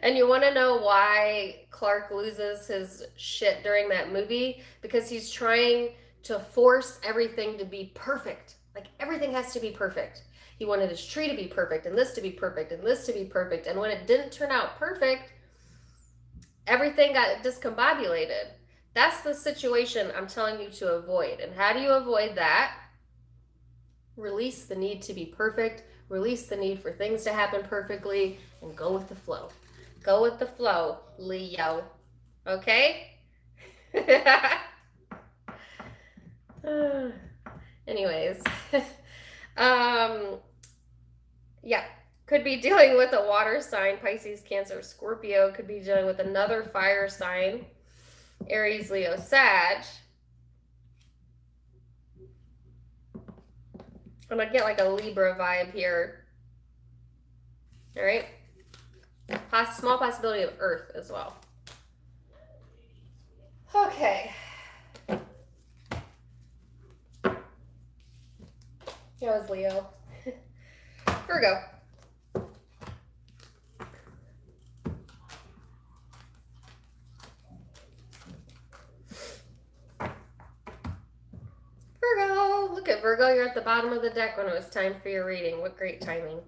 And you want to know why Clark loses his shit during that movie? Because he's trying to force everything to be perfect. Like everything has to be perfect. He wanted his tree to be perfect, and this to be perfect, and this to be perfect. And when it didn't turn out perfect, everything got discombobulated. That's the situation I'm telling you to avoid. And how do you avoid that? Release the need to be perfect. Release the need for things to happen perfectly, and go with the flow. Go with the flow, Leo. Okay? Anyways. Yeah. Could be dealing with a water sign, Pisces, Cancer, Scorpio. Could be dealing with another fire sign, Aries, Leo, Sag. And I get like a Libra vibe here. All right. Small possibility of Earth as well. Okay. That was Leo. Virgo. Virgo. Look at Virgo. You're at the bottom of the deck when it was time for your reading. What great timing.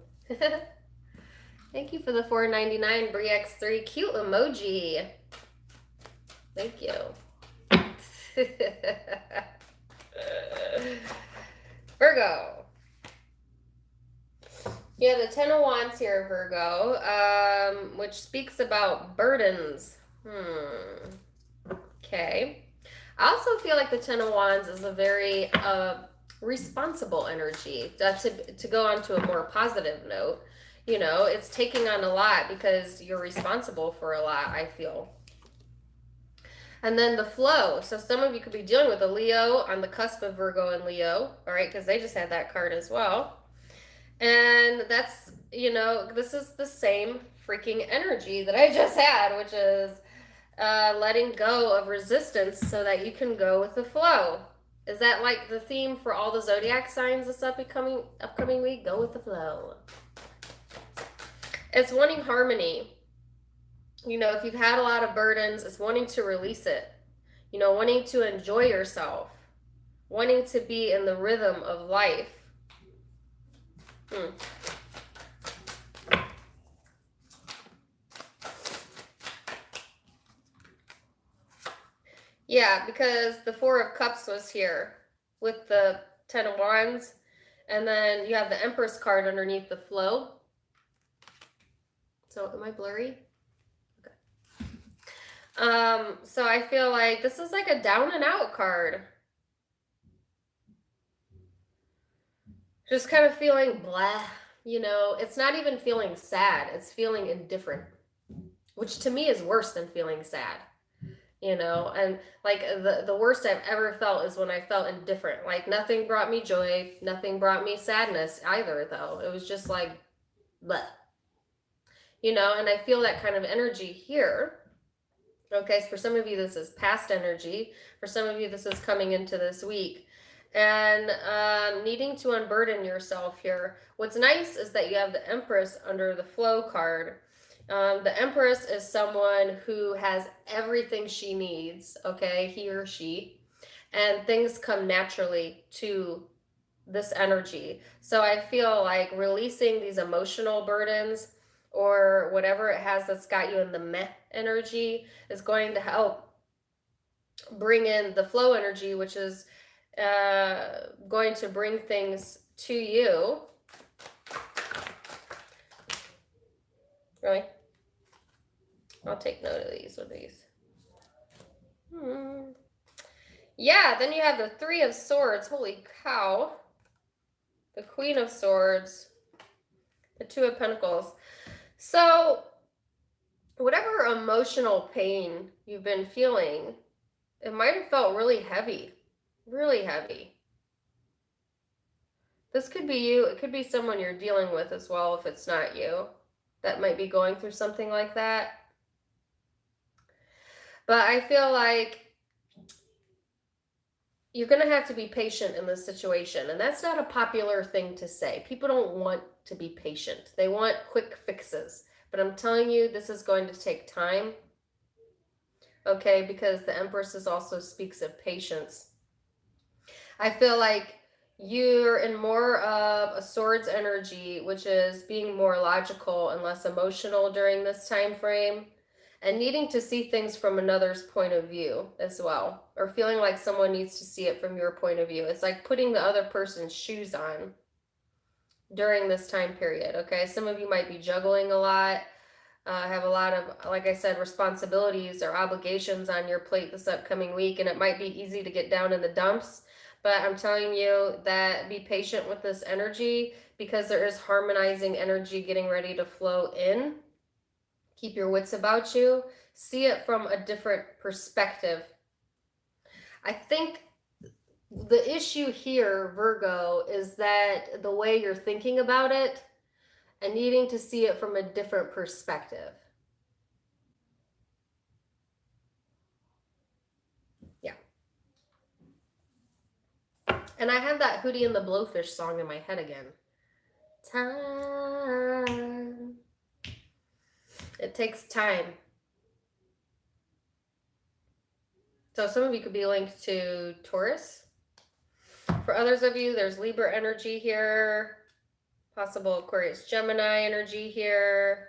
Thank you for the $4.99 BreeX3 cute emoji. Thank you. Virgo. You have the Ten of Wands here, Virgo, which speaks about burdens. Okay. I also feel like the Ten of Wands is a very responsible energy. To go on to a more positive note, you know, it's taking on a lot because you're responsible for a lot, I feel. And then the flow. So some of you could be dealing with a Leo on the cusp of Virgo and Leo, all right, because they just had that card as well. And that's, you know, this is the same freaking energy that I just had, which is letting go of resistance so that you can go with the flow. Is that like the theme for all the zodiac signs this upcoming week? Go with the flow. It's wanting harmony. You know, if you've had a lot of burdens, it's wanting to release it. You know, wanting to enjoy yourself. Wanting to be in the rhythm of life. Yeah, because the Four of Cups was here with the Ten of Wands. And then you have the Empress card underneath the flow. So am I blurry? Okay. So I feel like this is like a down and out card. Just kind of feeling blah, you know, it's not even feeling sad. It's feeling indifferent, which to me is worse than feeling sad. You know, and like the worst I've ever felt is when I felt indifferent. Like nothing brought me joy, nothing brought me sadness either, though. It was just like, bleh. You know, and I feel that kind of energy here. Okay, so for some of you, this is past energy. For some of you, this is coming into this week. And needing to unburden yourself here. What's nice is that you have the Empress under the flow card. The Empress is someone who has everything she needs, okay, he or she, and things come naturally to this energy. So I feel like releasing these emotional burdens or whatever it has that's got you in the meh energy is going to help bring in the flow energy, which is going to bring things to you. Really? I'll take note of these with these. Yeah, then you have the Three of Swords. Holy cow. The Queen of Swords. The Two of Pentacles. So, whatever emotional pain you've been feeling, it might have felt really heavy. Really heavy. This could be you. It could be someone you're dealing with as well if it's not you. That might be going through something like that. But I feel like you're going to have to be patient in this situation. And that's not a popular thing to say. People don't want to be patient. They want quick fixes. But I'm telling you, this is going to take time. Okay, because the Empress also speaks of patience. I feel like you're in more of a Swords energy, which is being more logical and less emotional during this time frame. And needing to see things from another's point of view as well. Or feeling like someone needs to see it from your point of view. It's like putting the other person's shoes on during this time period, okay? Some of you might be juggling a lot. Have a lot of, like I said, responsibilities or obligations on your plate this upcoming week. And it might be easy to get down in the dumps. But I'm telling you that be patient with this energy because there is harmonizing energy getting ready to flow in. Keep your wits about you. See it from a different perspective. I think the issue here, Virgo, is that the way you're thinking about it and needing to see it from a different perspective. Yeah. And I have that Hootie and the Blowfish song in my head again. Time. It takes time. So some of you could be linked to Taurus. For others of you, there's Libra energy here. Possible Aquarius, Gemini energy here.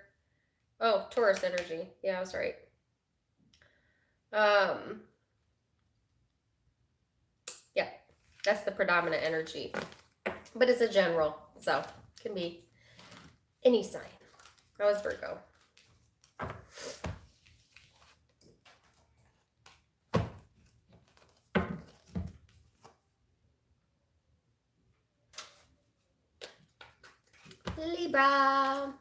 Oh, Taurus energy. Yeah, I was right. Yeah, that's the predominant energy. but it's a general, so it can be any sign. How was Virgo? Libra.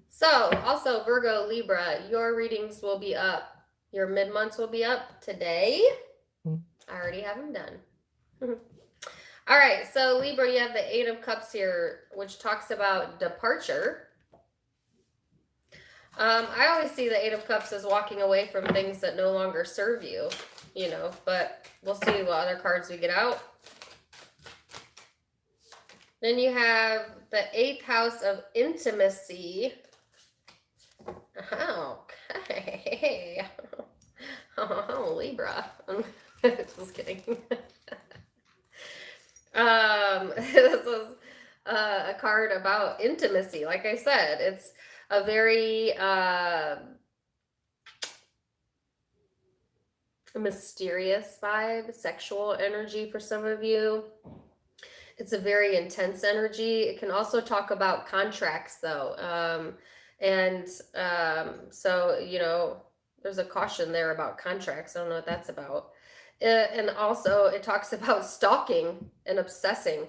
So, also Virgo, Libra, your readings will be up. Your mid-months will be up today. I already have them done. All right, so Libra, you have the Eight of Cups here, which talks about departure. I always see the Eight of Cups as walking away from things that no longer serve you, you know, but we'll see what other cards we get out. Then you have the 8th house of intimacy. Okay. Oh, Libra. Just kidding. This is a card about intimacy. Like I said, it's a very mysterious vibe, sexual energy for some of you. It's a very intense energy. It can also talk about contracts, though. So, you know, there's a caution there about contracts. I don't know what that's about. And also, it talks about stalking and obsessing.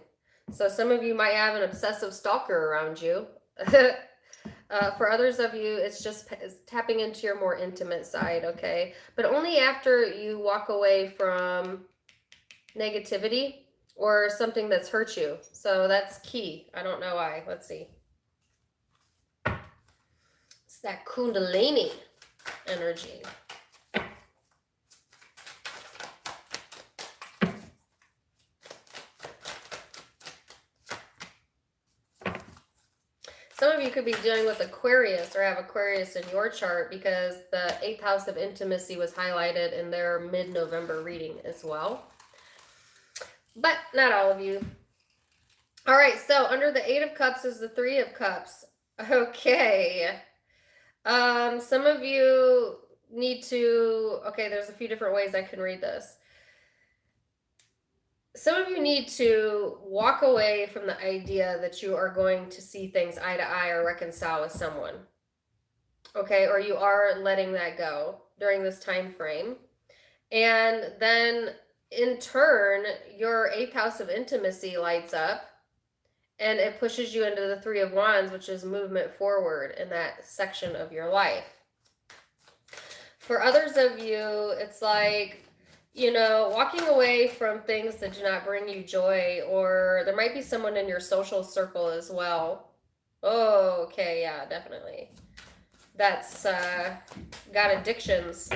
So some of you might have an obsessive stalker around you. For others of you, it's just tapping into your more intimate side, okay? But only after you walk away from negativity or something that's hurt you. So that's key. I don't know why. Let's see. It's that Kundalini energy. Some of you could be dealing with Aquarius or have Aquarius in your chart because the 8th house of intimacy was highlighted in their mid-November reading as well. But not all of you. All right, so under the 8 of Cups is the 3 of Cups. Okay. Some of you need to, okay, there's a few different ways I can read this. Some of you need to walk away from the idea that you are going to see things eye to eye or reconcile with someone. Okay, or you are letting that go during this time frame. And then in turn, your 8th house of intimacy lights up and it pushes you into the 3 of Wands, which is movement forward in that section of your life. For others of you, it's like, you know, walking away from things that do not bring you joy, or there might be someone in your social circle as well. Oh, okay, yeah, definitely. That's got addictions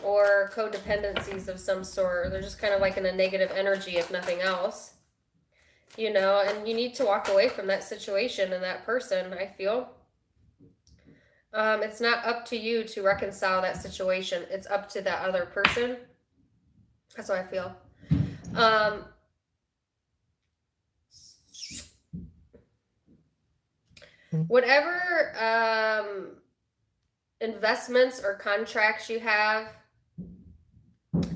or codependencies of some sort. They're just kind of like in a negative energy, if nothing else. You know, and you need to walk away from that situation and that person, I feel. It's not up to you to reconcile that situation. It's up to that other person. That's what I feel. Whatever investments or contracts you have,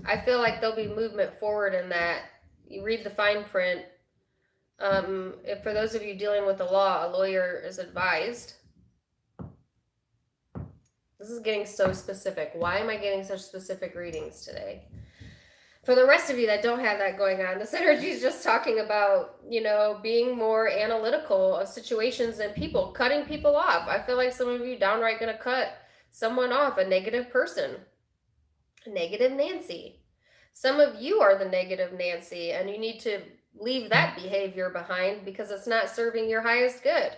I feel like there'll be movement forward in that. You read the fine print. If for those of you dealing with the law, a lawyer is advised. This is getting so specific. Why am I getting such specific readings today? For the rest of you that don't have that going on, this energy is just talking about, you know, being more analytical of situations and people, cutting people off. I feel like some of you downright going to cut someone off, a negative person, a negative Nancy. Some of you are the negative Nancy, and you need to leave that behavior behind because it's not serving your highest good.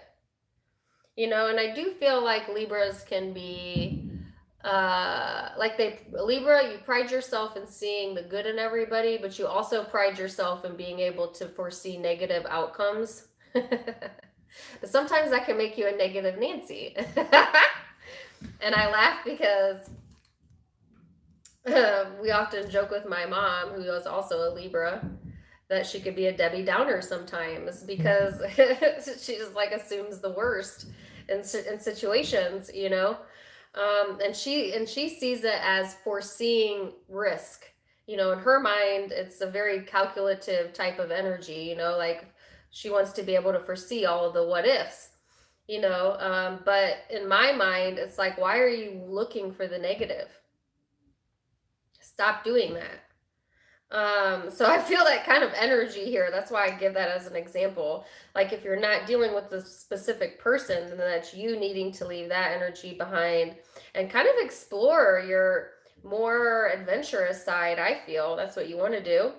You know, and I do feel like Libras can be, Libra, you pride yourself in seeing the good in everybody, but you also pride yourself in being able to foresee negative outcomes. But sometimes that can make you a negative Nancy. And I laugh because we often joke with my mom, who is also a Libra, that she could be a Debbie Downer sometimes because she just like assumes the worst. in situations, you know. And she sees it as foreseeing risk. You know, in her mind, it's a very calculative type of energy. You know, like she wants to be able to foresee all of the what ifs. You know, but in my mind, it's like, why are you looking for the negative? Stop doing that. So I feel that kind of energy here. That's why I give that as an example. Like if you're not dealing with the specific person, then that's you needing to leave that energy behind and kind of explore your more adventurous side. I feel that's what you want to do.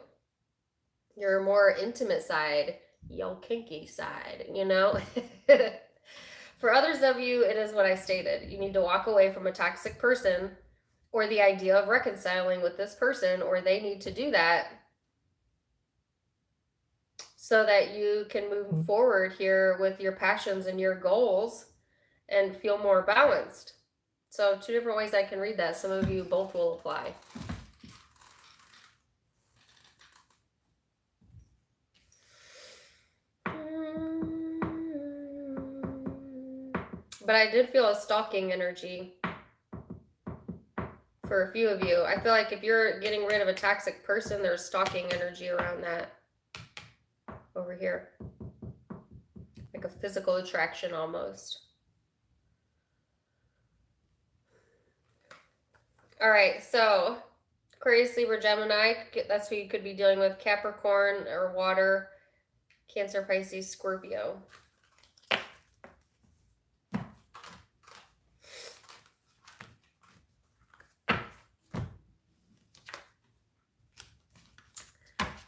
Your more intimate side, your kinky side, you know? For others of you, it is what I stated. You need to walk away from a toxic person or the idea of reconciling with this person, or they need to do that so that you can move forward here with your passions and your goals and feel more balanced. So 2 different ways I can read that. Some of you both will apply. But I did feel a stalking energy for a few of you. I feel like if you're getting rid of a toxic person, there's stalking energy around that over here. Like a physical attraction almost. All right, so Aquarius, Libra, Gemini, that's who you could be dealing with. Capricorn or water, Cancer, Pisces, Scorpio.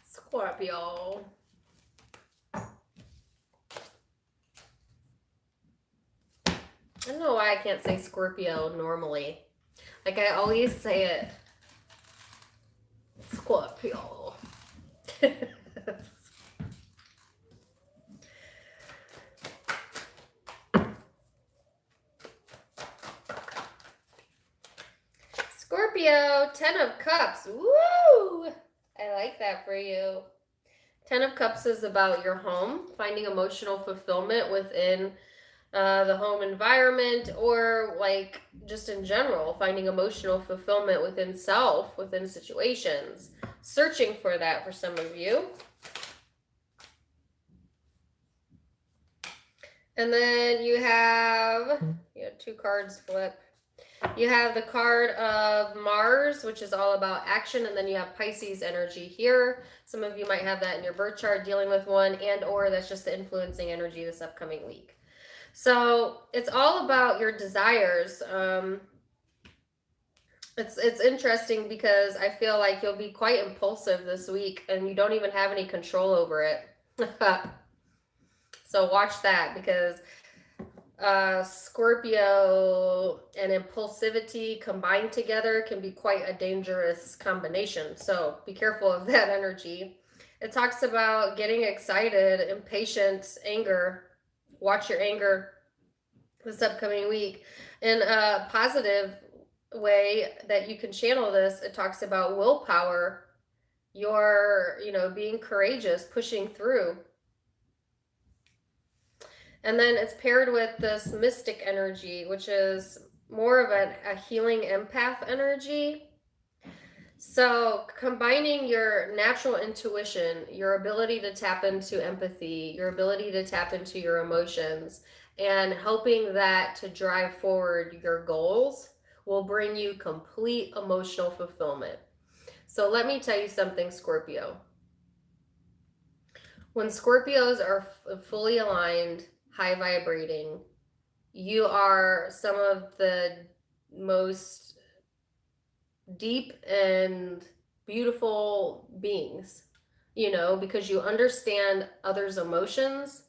Scorpio. I don't know why I can't say Scorpio normally. Like I always say it. Scorpio. Scorpio, 10 of Cups. Woo! I like that for you. 10 of Cups is about your home, finding emotional fulfillment within the home environment, or like just in general, finding emotional fulfillment within self, within situations. Searching for that for some of you. And then you have 2 cards flip. You have the card of Mars, which is all about action, and then you have Pisces energy here. Some of you might have that in your birth chart, dealing with one, and or that's just the influencing energy this upcoming week. So it's all about your desires. It's interesting because I feel like you'll be quite impulsive this week, and you don't even have any control over it. So watch that, because Scorpio and impulsivity combined together can be quite a dangerous combination. So be careful of that energy. It talks about getting excited, impatience, anger. Watch your anger this upcoming week. In a positive way that you can channel this, it talks about willpower, your, being courageous, pushing through. And then it's paired with this mystic energy, which is more of a healing empath energy. So combining your natural intuition, your ability to tap into empathy, your ability to tap into your emotions, and helping that to drive forward your goals will bring you complete emotional fulfillment. So let me tell you something, Scorpio. When Scorpios are fully aligned, high vibrating, you are some of the most deep and beautiful beings, because you understand others' emotions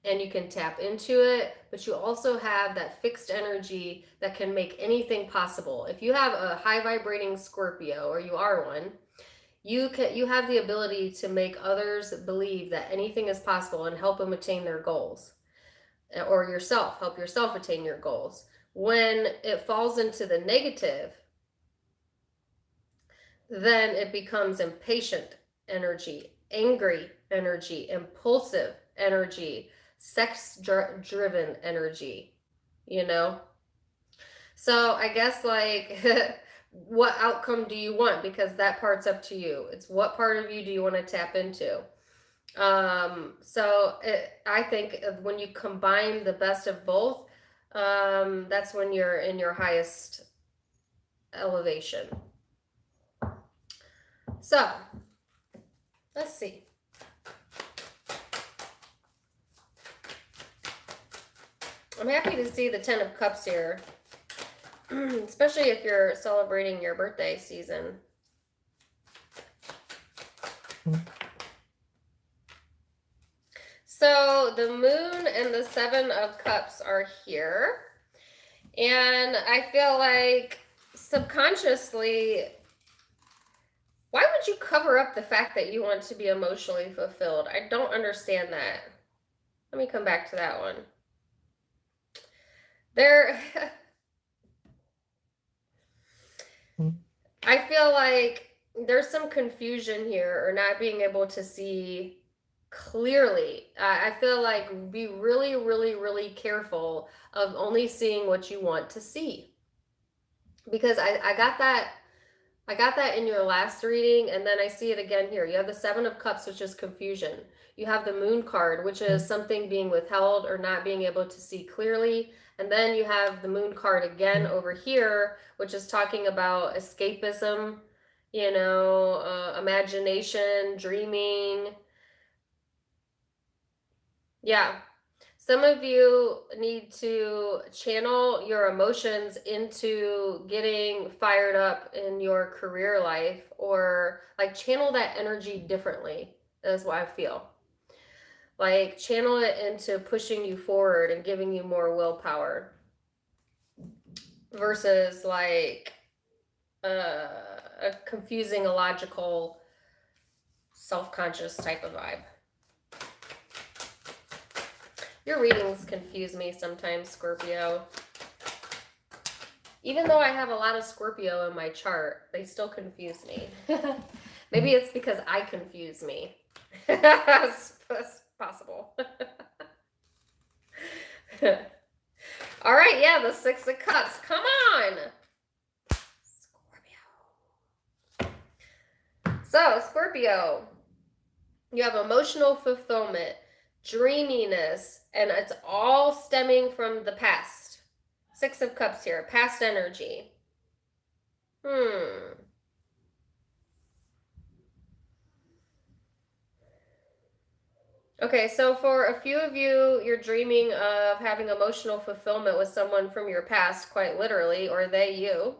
and you can tap into it, but you also have that fixed energy that can make anything possible. If you have a high vibrating Scorpio, or you are one, you have the ability to make others believe that anything is possible and help them attain their goals, or help yourself attain your goals. When it falls into the negative, then it becomes impatient energy, angry energy, impulsive energy, sex-driven energy. you know? So I guess like what outcome do you want? Because that part's up to you. It's what part of you do you want to tap into? I think when you combine the best of both, that's when you're in your highest elevation. So let's see. I'm happy to see the 10 of Cups here, especially if you're celebrating your birthday season. So the moon and the 7 of Cups are here. And I feel like subconsciously, why would you cover up the fact that you want to be emotionally fulfilled? I don't understand that. Let me come back to that one. I feel like there's some confusion here, or not being able to see clearly. I feel like be really, really, really careful of only seeing what you want to see. Because I got that in your last reading, and then I see it again here. You have the 7 of Cups, which is confusion. You have the Moon card, which is something being withheld or not being able to see clearly. And then you have the Moon card again over here, which is talking about escapism, imagination, dreaming. Yeah. Some of you need to channel your emotions into getting fired up in your career life, or like channel that energy differently, is what I feel. Like channel it into pushing you forward and giving you more willpower versus like a confusing, illogical, self-conscious type of vibe. Your readings confuse me sometimes, Scorpio. Even though I have a lot of Scorpio in my chart, they still confuse me. Maybe it's because I confuse me. It's possible. All right, yeah, the 6 of Cups. Come on. Scorpio. So, Scorpio, you have emotional fulfillment, dreaminess, and it's all stemming from the past. 6 of Cups here, past energy. Okay, so for a few of you, you're dreaming of having emotional fulfillment with someone from your past, quite literally, or they you.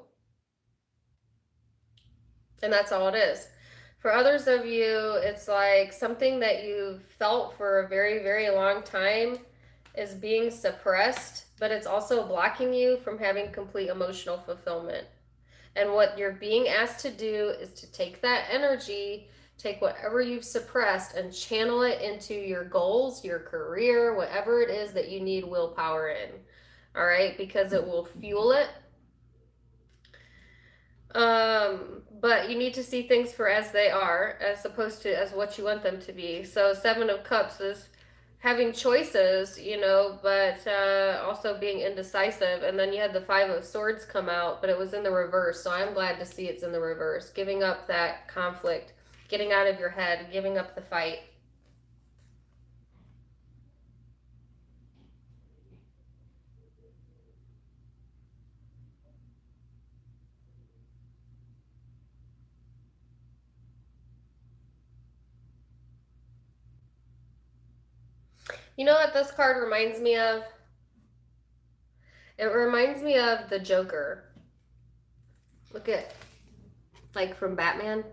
And that's all it is. For others of you, it's like something that you've felt for a very, very long time is being suppressed, but it's also blocking you from having complete emotional fulfillment. And what you're being asked to do is to take that energy, take whatever you've suppressed, and channel it into your goals, your career, whatever it is that you need willpower in. All right? Because it will fuel it. But you need to see things for as they are, as opposed to as what you want them to be. So 7 of Cups is having choices, but also being indecisive. And then you had the 5 of Swords come out, but it was in the reverse. So I'm glad to see it's in the reverse. Giving up that conflict, getting out of your head, giving up the fight. You know what this card reminds me of? It reminds me of the Joker. Look at, like, from Batman.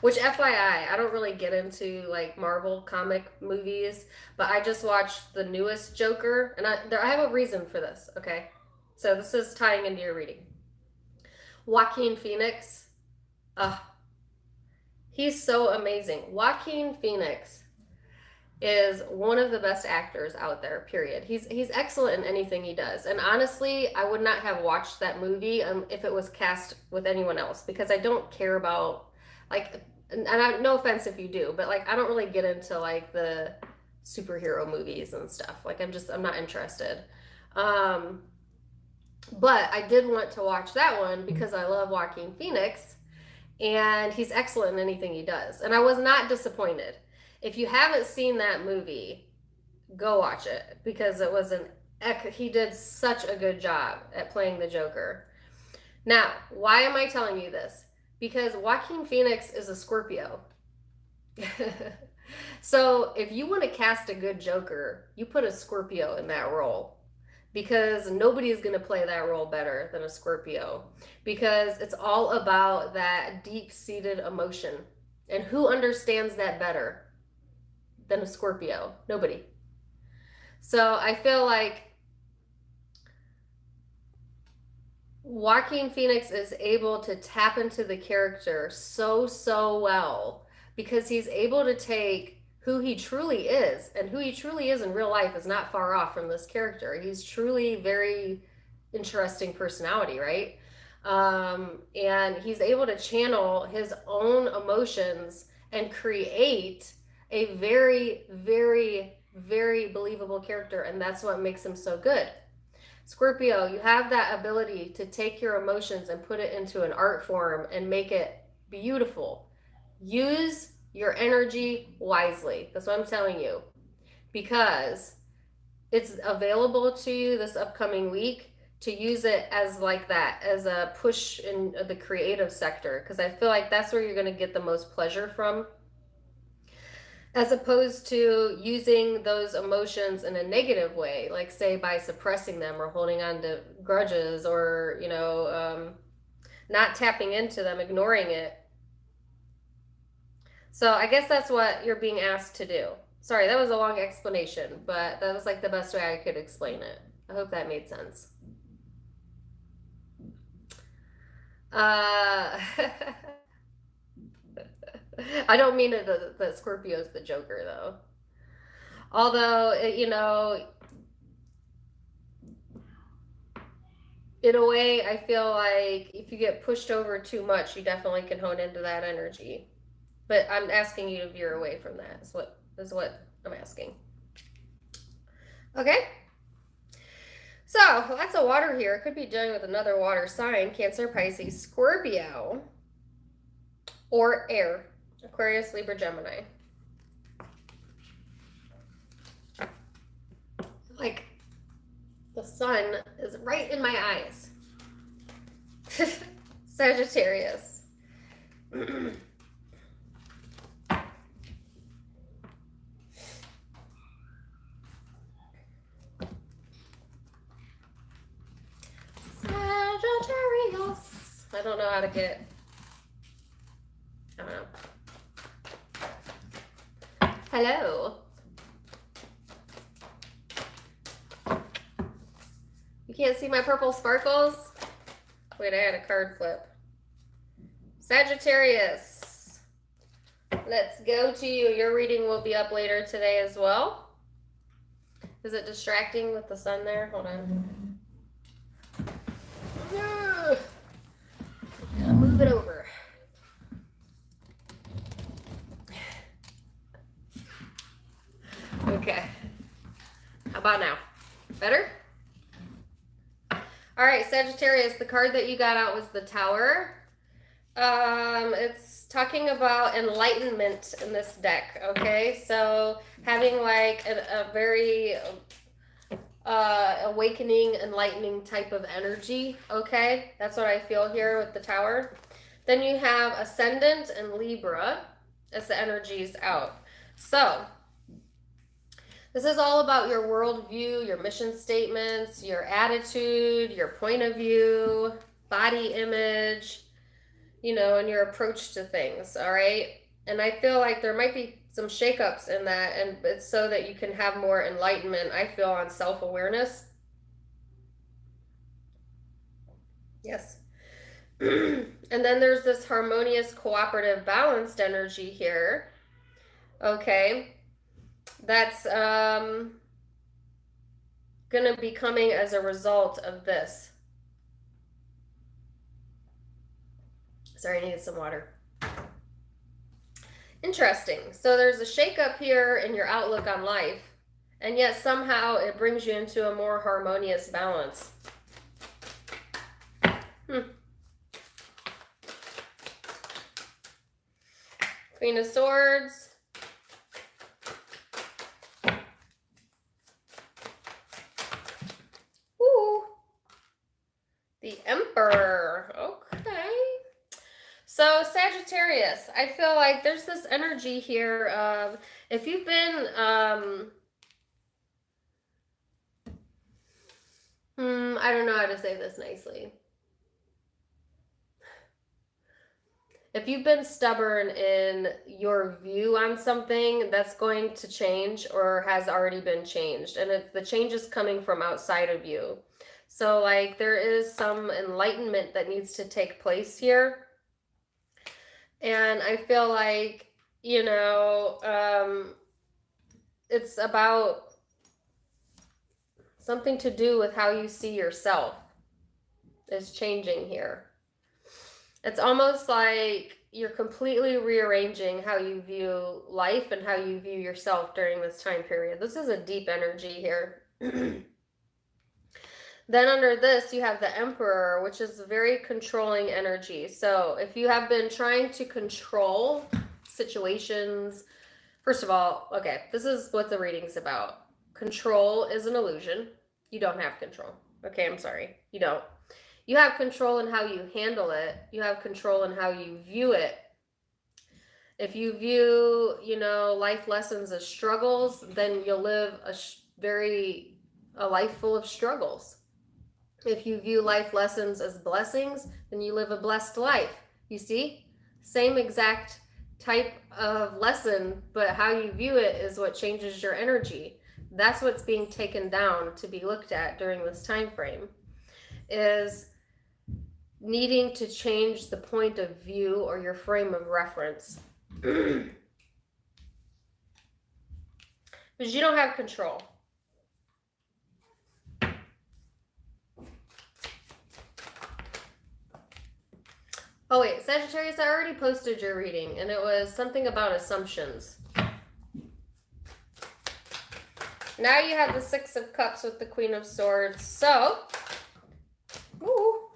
Which, FYI, I don't really get into, like, Marvel comic movies, but I just watched the newest Joker, and I have a reason for this, okay? So this is tying into your reading. Joaquin Phoenix. He's so amazing. Joaquin Phoenix is one of the best actors out there, period. He's excellent in anything he does. And honestly, I would not have watched that movie if it was cast with anyone else, because I don't care about, like, and no offense if you do, but like I don't really get into like the superhero movies and stuff. Like I'm not interested. Um, but I did want to watch that one because I love Joaquin Phoenix and he's excellent in anything he does. And I was not disappointed. If you haven't seen that movie, go watch it because it was he did such a good job at playing the Joker. Now, why am I telling you this? Because Joaquin Phoenix is a Scorpio. So if you want to cast a good Joker, you put a Scorpio in that role. Because nobody is going to play that role better than a Scorpio. Because it's all about that deep-seated emotion. And who understands that better than a Scorpio? Nobody. So I feel like Joaquin Phoenix is able to tap into the character so well because he's able to take who he truly is, and who he truly is in real life is not far off from this character. He's truly very interesting personality, right? And he's able to channel his own emotions and create a very, very, very believable character, and that's what makes him so good. Scorpio, you have that ability to take your emotions and put it into an art form and make it beautiful. Use your energy wisely. That's what I'm telling you. Because it's available to you this upcoming week to use it as like that, as a push in the creative sector. Because I feel like that's where you're going to get the most pleasure from. As opposed to using those emotions in a negative way, like say by suppressing them or holding on to grudges or, not tapping into them, ignoring it. So I guess that's what you're being asked to do. Sorry, that was a long explanation, but that was like the best way I could explain it. I hope that made sense. I don't mean that Scorpio's the Joker, though. Although, in a way, I feel like if you get pushed over too much, you definitely can hone into that energy. But I'm asking you to veer away from that, is what I'm asking. Okay? So, lots of water here. Could be dealing with another water sign, Cancer, Pisces, Scorpio, or air. Aquarius, Libra, Gemini. Like, the sun is right in my eyes. Sagittarius. Sagittarius. I don't know how to get... I don't know. Hello. You can't see my purple sparkles? Wait, I had a card flip. Sagittarius. Let's go to you. Your reading will be up later today as well. Is it distracting with the sun there? Hold on. Move it over. Okay. How about now? Better? All right, Sagittarius, the card that you got out was the Tower. It's talking about enlightenment in this deck, okay? So having like a very awakening, enlightening type of energy, okay? That's what I feel here with the Tower. Then you have Ascendant and Libra as the energies out. So this is all about your worldview, your mission statements, your attitude, your point of view, body image, and your approach to things, all right? And I feel like there might be some shakeups in that, and it's so that you can have more enlightenment, I feel, on self-awareness. Yes. And then there's this harmonious, cooperative, balanced energy here, okay? That's going to be coming as a result of this. Sorry, I needed some water. Interesting. So there's a shakeup here in your outlook on life, and yet somehow it brings you into a more harmonious balance. Queen of Swords. Ooh. The Emperor. Okay. So Sagittarius, I feel like there's this energy here of if you've been I don't know how to say this nicely. If you've been stubborn in your view on something, that's going to change or has already been changed. And if the change is coming from outside of you. So like there is some enlightenment that needs to take place here. And I feel like, you know, it's about something to do with how you see yourself is changing here. It's almost like you're completely rearranging how you view life and how you view yourself during this time period. This is a deep energy here. Then under this, you have the Emperor, which is a very controlling energy. So if you have been trying to control situations, first of all, okay, this is what the reading's about. Control is an illusion. You don't have control. Okay, I'm sorry. You don't. You have control in how you handle it. You have control in how you view it. If you view, you know, life lessons as struggles, then you'll live a life full of struggles. If you view life lessons as blessings, then you live a blessed life. You see? Same exact type of lesson, but how you view it is what changes your energy. That's what's being taken down to be looked at during this time frame, is needing to change the point of view or your frame of reference. Because you don't have control. Oh wait, Sagittarius, I already posted your reading, and it was something about assumptions. Now you have the Six of Cups with the Queen of Swords. So, ooh.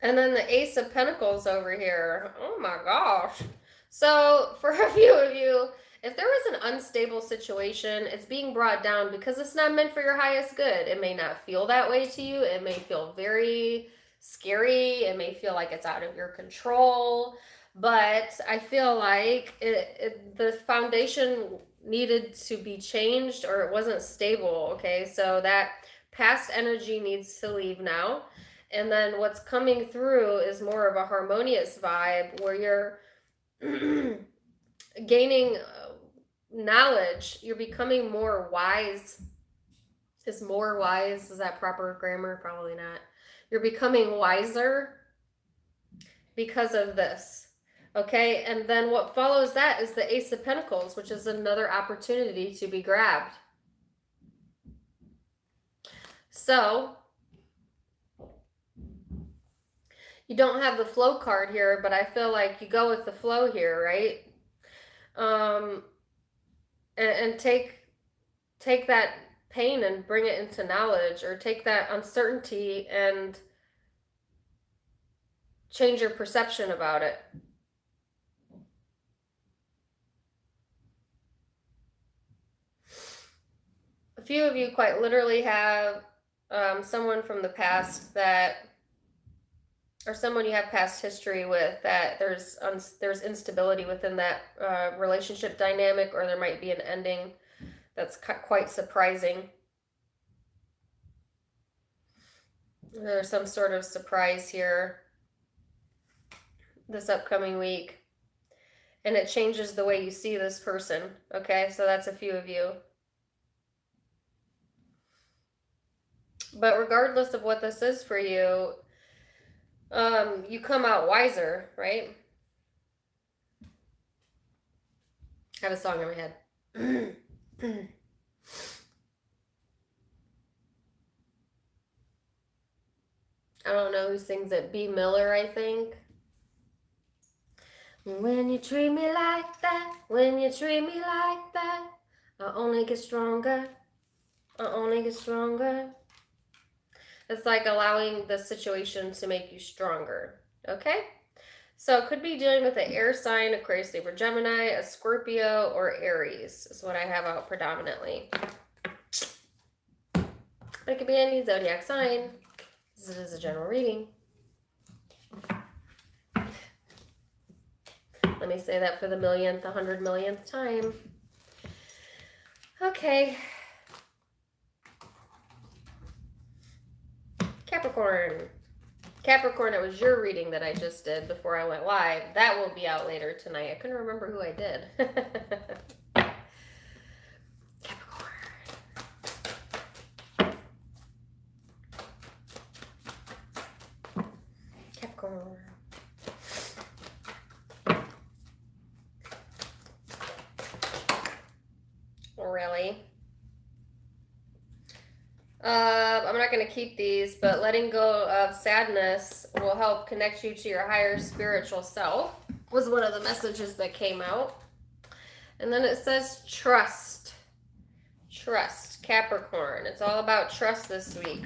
And then the Ace of Pentacles over here. Oh my gosh. So for a few of you, if there was an unstable situation, it's being brought down because it's not meant for your highest good. It may not feel that way to you. It may feel very scary. It may feel like it's out of your control. But I feel like the foundation needed to be changed, or it wasn't stable. Okay, so that past energy needs to leave now. And then what's coming through is more of a harmonious vibe where you're gaining knowledge. You're becoming more wise. Is more wise? Is that proper grammar? Probably not. You're becoming wiser because of this. Okay, and then what follows that is the Ace of Pentacles, which is another opportunity to be grabbed. So you don't have the flow card here, but I feel like you go with the flow here, right? And take that pain and bring it into knowledge, or take that uncertainty and change your perception about it. A few of you quite literally have someone from the past that, or someone you have past history with, that there's instability within that relationship dynamic, or there might be an ending that's quite surprising. There's some sort of surprise here this upcoming week, and it changes the way you see this person. Okay, so that's a few of you. But regardless of what this is for you, you come out wiser, right? I have a song in my head. I don't know who sings it. B. Miller, I think. When you treat me like that, when you treat me like that, I only get stronger. I only get stronger. It's like allowing the situation to make you stronger. Okay? So it could be dealing with an air sign, Aquarius, Libra, Gemini, a Scorpio, or Aries is what I have out predominantly. But it could be any zodiac sign. This is a general reading. Let me say that for the millionth, 100 millionth time. Okay. Capricorn. Capricorn, it was your reading that I just did before I went live. That will be out later tonight. I couldn't remember who I did. Capricorn. Capricorn. Really? I'm not going to keep these, but letting go of sadness will help connect you to your higher spiritual self, was one of the messages that came out. And then it says trust. Trust, Capricorn. It's all about trust this week.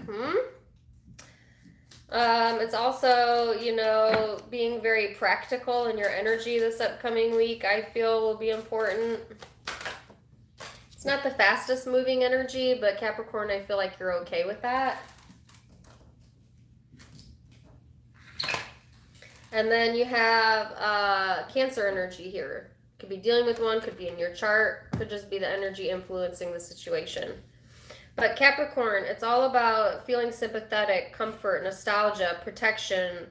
It's also, you know, being very practical in your energy this upcoming week, I feel will be important. It's not the fastest moving energy, but Capricorn, I feel like you're okay with that. And then you have Cancer energy here. Could be dealing with one, could be in your chart, could just be the energy influencing the situation. But Capricorn, it's all about feeling sympathetic, comfort, nostalgia, protection.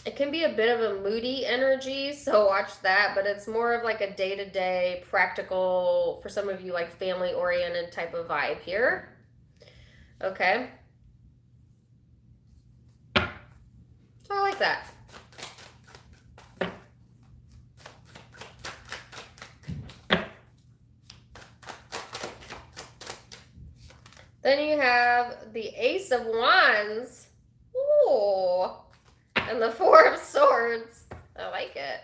It can be a bit of a moody energy, so watch that, but it's more of like a day-to-day, practical, for some of you, like family-oriented type of vibe here. Okay. So I like that. Then you have the Ace of Wands. Ooh. And the Four of Swords. I like it.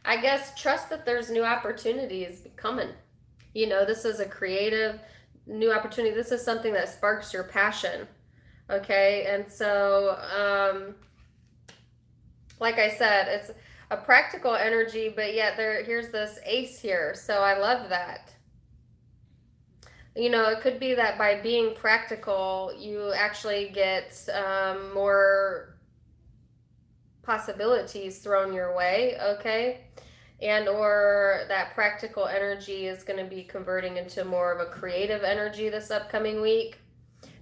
I guess trust that there's new opportunities coming. You know, this is a creative new opportunity. This is something that sparks your passion. Okay? And so, like I said, it's a practical energy, but yet here's this ace here. So I love that. You know, it could be that by being practical, you actually get more possibilities thrown your way, okay? And or that practical energy is going to be converting into more of a creative energy this upcoming week.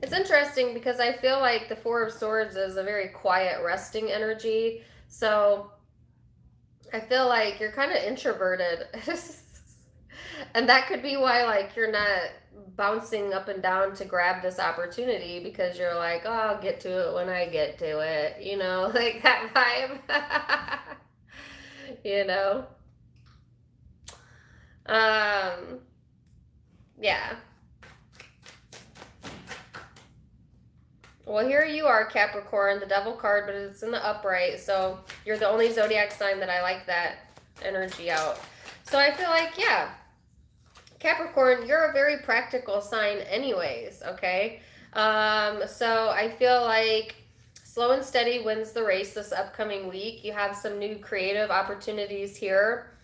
It's interesting because I feel like the Four of Swords is a very quiet, resting energy. So I feel like you're kind of introverted. And that could be why, like, you're not bouncing up and down to grab this opportunity, because you're like, oh, I'll get to it when I get to it, you know, like that vibe. You know, yeah. Well, here you are, Capricorn, the Devil card, but it's in the upright, so you're the only zodiac sign that I like that energy out. So I feel like, yeah, Capricorn, you're a very practical sign anyways, okay? So I feel like slow and steady wins the race this upcoming week. You have some new creative opportunities here.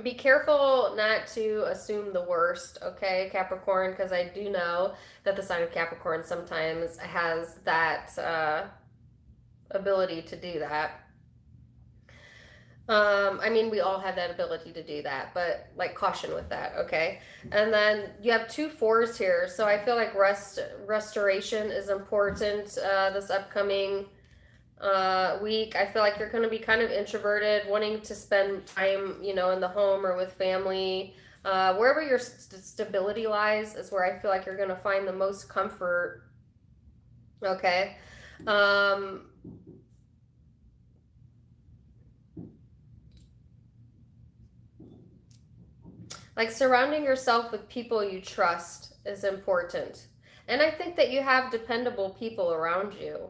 Be careful not to assume the worst, okay, Capricorn, because I do know that the sign of Capricorn sometimes has that ability to do that. I mean, we all have that ability to do that, but like caution with that, okay? And then you have 2 4s here, so I feel like restoration is important this upcoming week. I feel like you're going to be kind of introverted, wanting to spend time, you know, in the home or with family. Wherever your stability lies is where I feel like you're going to find the most comfort, okay? Like surrounding yourself with people you trust is important. And I think that you have dependable people around you.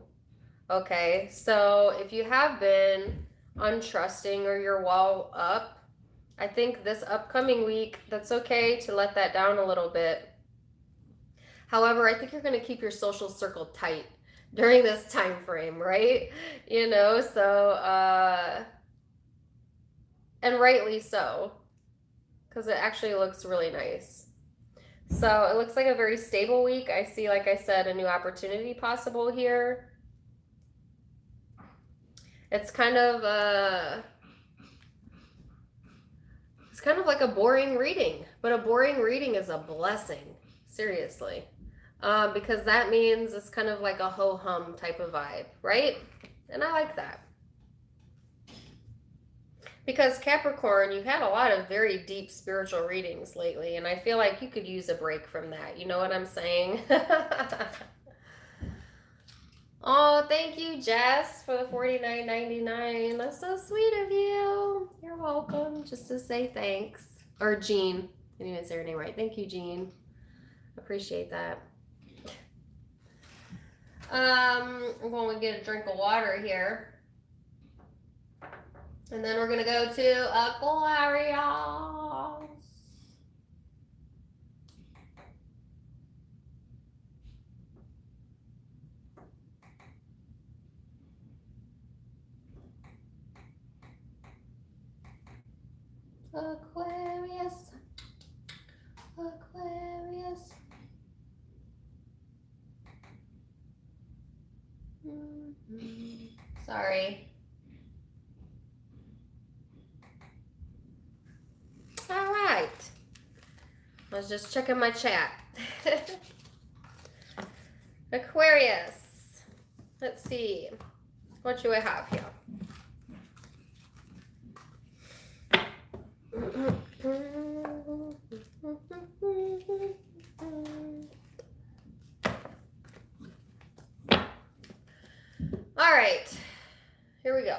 Okay, so if you have been untrusting or you're wall up, I think this upcoming week, that's okay to let that down a little bit. However, I think you're going to keep your social circle tight during this time frame, right? You know, so, and rightly so, because it actually looks really nice. So it looks like a very stable week. I see, like I said, a new opportunity possible here. It's kind of like a boring reading, but a boring reading is a blessing, seriously. Because that means it's kind of like a ho-hum type of vibe, right? And I like that. Because Capricorn, you've had a lot of very deep spiritual readings lately, and I feel like you could use a break from that. You know what I'm saying? Oh, thank you, Jess, for the $49.99. That's so sweet of you. You're welcome. Just to say thanks. Or Jean. I didn't even say her name right. Thank you, Jean. Appreciate that. I'm going to get a drink of water here. And then we're going to go to Aquarius. Aquarius. Aquarius. Sorry. All right. I was just checking my chat. Aquarius. Let's see. What do I have here? All right. Here we go.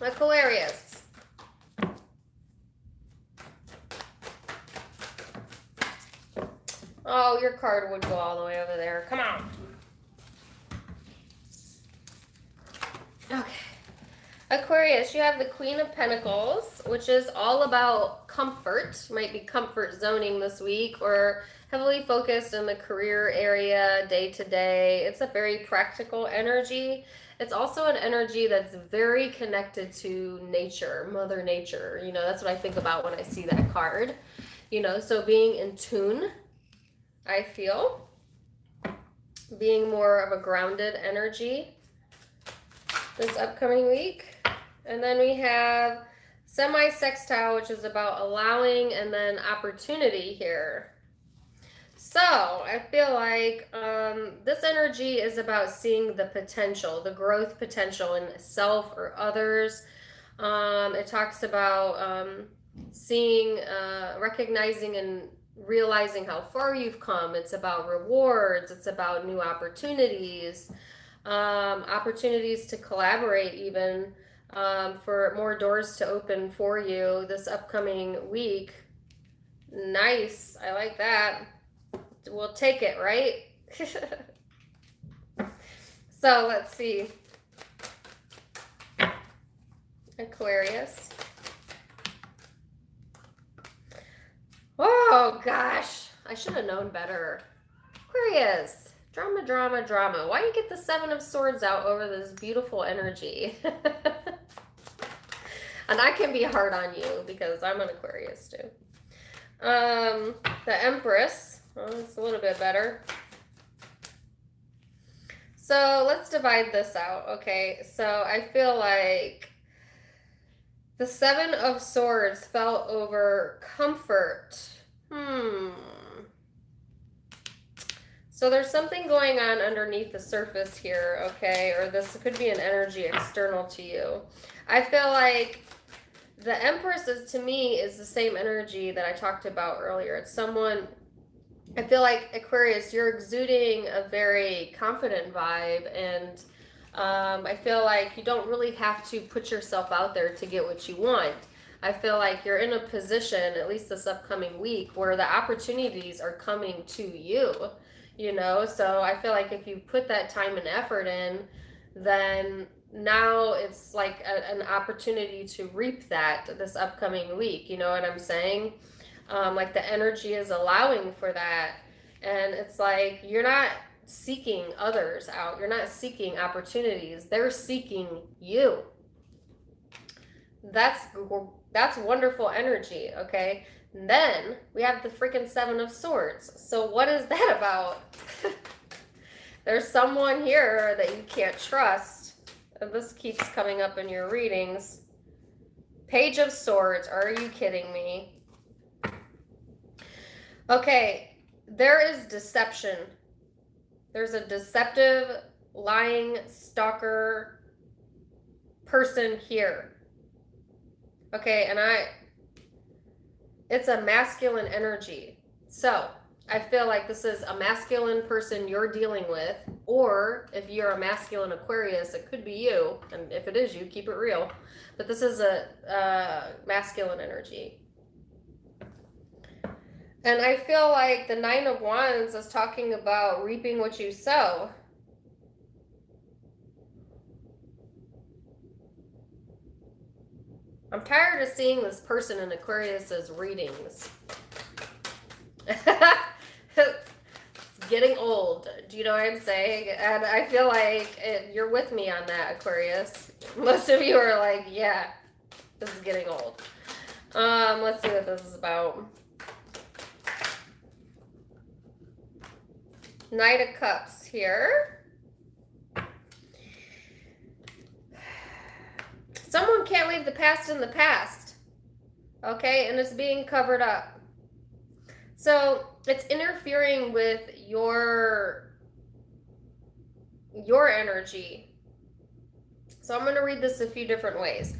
Aquarius. Oh, your card would go all the way over there. Come on. Okay. Aquarius, you have the Queen of Pentacles, which is all about comfort. You might be comfort zoning this week or heavily focused in the career area, day to day. It's a very practical energy. It's also an energy that's very connected to nature, Mother Nature. You know, that's what I think about when I see that card. You know, so being in tune, I feel. Being more of a grounded energy this upcoming week. And then we have semi-sextile, which is about allowing and then opportunity here. So I feel like this energy is about seeing the potential, the growth potential in self or others. It talks about seeing, recognizing and realizing how far you've come. It's about rewards. It's about new opportunities, opportunities to collaborate even, for more doors to open for you this upcoming week. Nice. I like that. We'll take it, right? So let's see. Aquarius. Oh gosh, I should have known better. Aquarius, drama, drama, drama. Why you get the Seven of Swords out over this beautiful energy? And I can be hard on you because I'm an Aquarius too. The Empress. Well, it's a little bit better. So let's divide this out, okay? So I feel like the Seven of Swords fell over comfort. So there's something going on underneath the surface here, okay? Or this could be an energy external to you. I feel like the Empress is, to me, is the same energy that I talked about earlier. It's someone... I feel like, Aquarius, you're exuding a very confident vibe, and I feel like you don't really have to put yourself out there to get what you want. I feel like you're in a position, at least this upcoming week, where the opportunities are coming to you, you know? So I feel like if you put that time and effort in, then now it's like an opportunity to reap that this upcoming week. You know what I'm saying? Like the energy is allowing for that. And it's like you're not seeking others out. You're not seeking opportunities. They're seeking you. That's wonderful energy, okay? And then we have the freaking Seven of Swords. So what is that about? There's someone here that you can't trust. And this keeps coming up in your readings. Page of Swords. Are you kidding me? Okay, there is deception. There's a deceptive, lying, stalker person here. Okay, and it's a masculine energy. So I feel like this is a masculine person you're dealing with, or if you're a masculine Aquarius, it could be you. And if it is you, keep it real. But this is a masculine energy. And I feel like the Nine of Wands is talking about reaping what you sow. I'm tired of seeing this person in Aquarius's readings. It's getting old. Do you know what I'm saying? And I feel like you're with me on that, Aquarius. Most of you are like, yeah, this is getting old. Let's see what this is about. Knight of Cups here. Someone can't leave the past in the past. Okay, and it's being covered up. So it's interfering with your energy. So I'm going to read this a few different ways.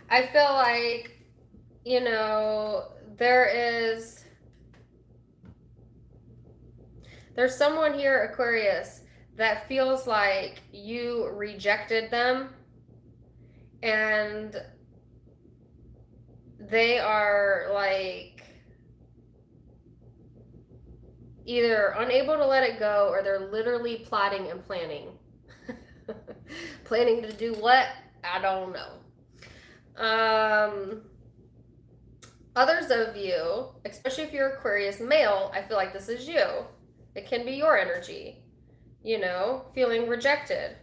I feel like, you know, there's someone here, Aquarius, that feels like you rejected them and they are like either unable to let it go or they're literally plotting and planning. Planning to do what? I don't know. Others of you, especially if you're Aquarius male, I feel like this is you. It can be your energy, you know, feeling rejected.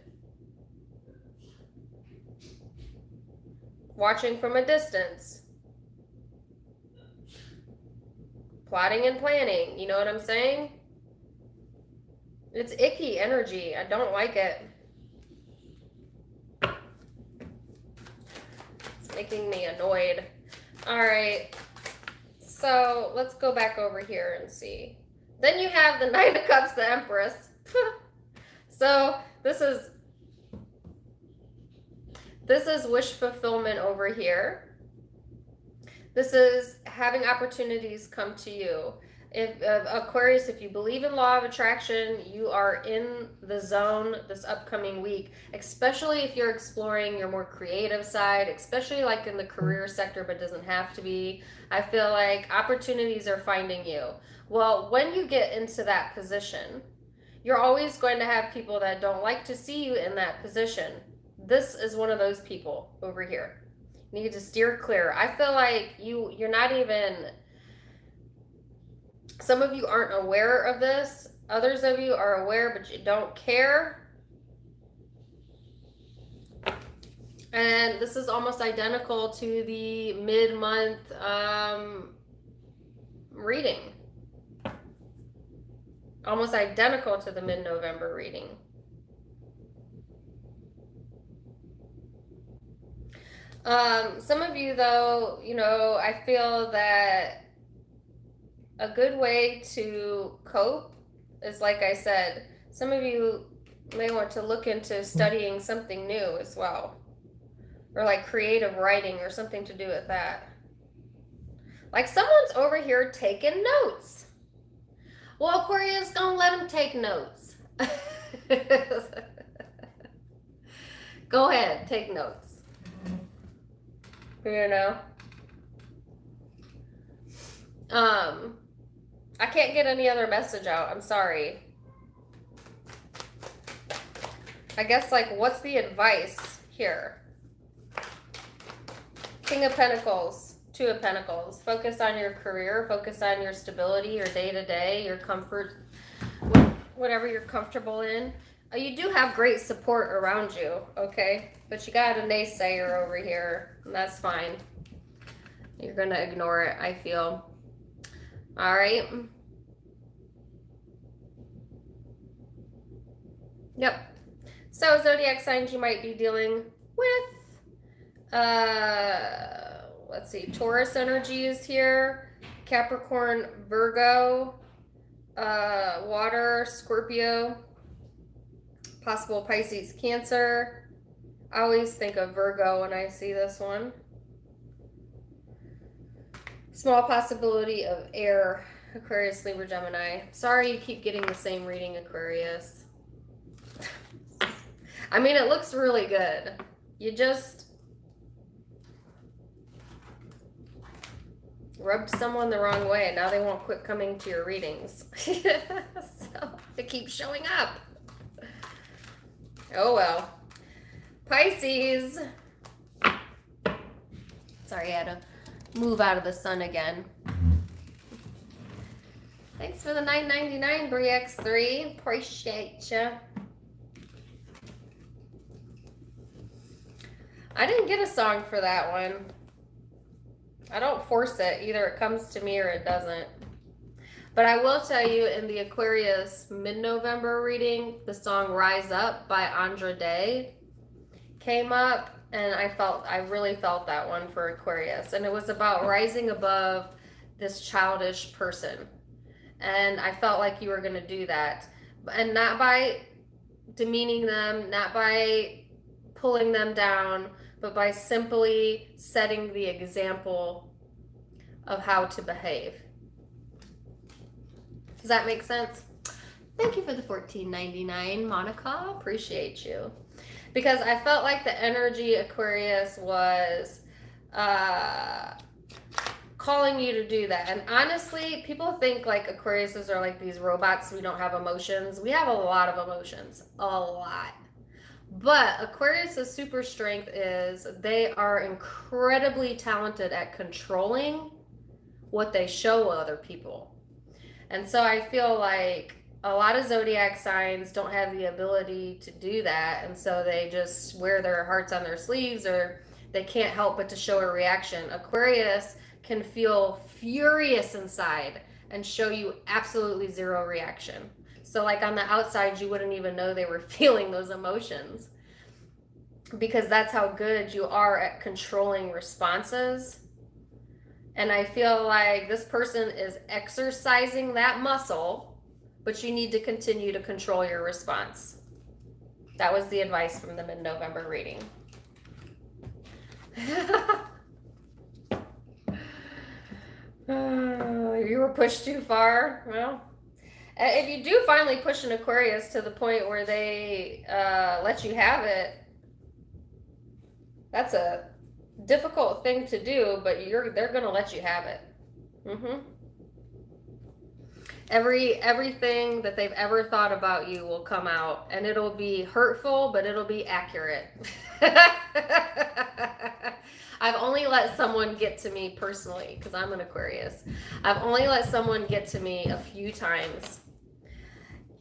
Watching from a distance. Plotting and planning, you know what I'm saying? It's icky energy. I don't like it. It's making me annoyed. All right. So let's go back over here and see. Then you have the Nine of Cups, the Empress. So this is wish fulfillment over here. This is having opportunities come to you. If Aquarius, if you believe in law of attraction, you are in the zone this upcoming week, especially if you're exploring your more creative side, especially like in the career sector, but doesn't have to be. I feel like opportunities are finding you. Well, when you get into that position, you're always going to have people that don't like to see you in that position. This is one of those people over here. You need to steer clear. I feel like you're not even, some of you aren't aware of this. Others of you are aware, but you don't care. And this is almost identical to the mid-month reading. Almost identical to the mid-November reading. Some of you, though, you know, I feel that a good way to cope is, like I said, some of you may want to look into studying something new as well. Or like creative writing or something to do with that. Like someone's over here taking notes. Well, Aquarius, don't let them take notes. Go ahead, take notes. You know? I can't get any other message out. I'm sorry. I guess, like, what's the advice here? King of Pentacles, Two of Pentacles. Focus on your career. Focus on your stability, your day-to-day, your comfort, whatever you're comfortable in. You do have great support around you, okay? But you got a naysayer over here, and that's fine. You're going to ignore it, I feel. All right. Yep. So, zodiac signs you might be dealing with. Let's see. Taurus energy is here. Capricorn, Virgo, water, Scorpio, possible Pisces, Cancer. I always think of Virgo when I see this one. Small possibility of air, Aquarius, Libra, Gemini. Sorry you keep getting the same reading, Aquarius. I mean, it looks really good. You just rubbed someone the wrong way, and now they won't quit coming to your readings. So they keep showing up. Oh well. Pisces. Sorry, I had to move out of the sun again. Thanks for the $9.99, 3x3. Appreciate ya. I didn't get a song for that one. I don't force it. Either it comes to me or it doesn't. But I will tell you, in the Aquarius mid-November reading, the song Rise Up by Andra Day came up, and I really felt that one for Aquarius. And it was about rising above this childish person. And I felt like you were going to do that. And not by demeaning them, not by pulling them down, but by simply setting the example of how to behave. Does that make sense? Thank you for the $14.99, Monica. Appreciate you. Because I felt like the energy, Aquarius, was calling you to do that. And honestly, people think like Aquariuses are like these robots. We don't have emotions. We have a lot of emotions. A lot. But Aquarius' super strength is they are incredibly talented at controlling what they show other people. And so I feel like a lot of zodiac signs don't have the ability to do that. And so they just wear their hearts on their sleeves, or they can't help but to show a reaction. Aquarius can feel furious inside and show you absolutely zero reaction. So like on the outside, you wouldn't even know they were feeling those emotions, because that's how good you are at controlling responses. And I feel like this person is exercising that muscle, but you need to continue to control your response. That was the advice from the mid-November reading. You were pushed too far. Well, if you do finally push an Aquarius to the point where they let you have it, that's a difficult thing to do, but they're going to let you have it. Everything that they've ever thought about you will come out, and it'll be hurtful, but it'll be accurate. I've only let someone get to me personally, because I'm an Aquarius. I've only let someone get to me a few times.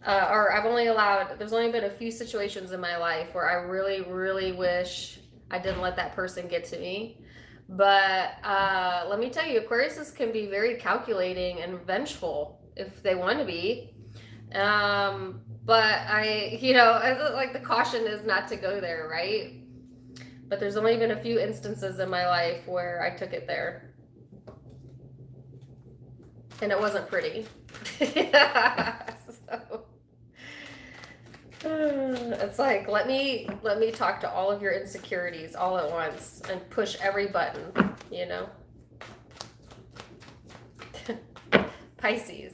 There's only been a few situations in my life where I really, really wish I didn't let that person get to me. But let me tell you, Aquariuses can be very calculating and vengeful if they want to be. But like the caution is not to go there, right? But there's only been a few instances in my life where I took it there. And it wasn't pretty. So, it's like, let me talk to all of your insecurities all at once and push every button, you know? Pisces.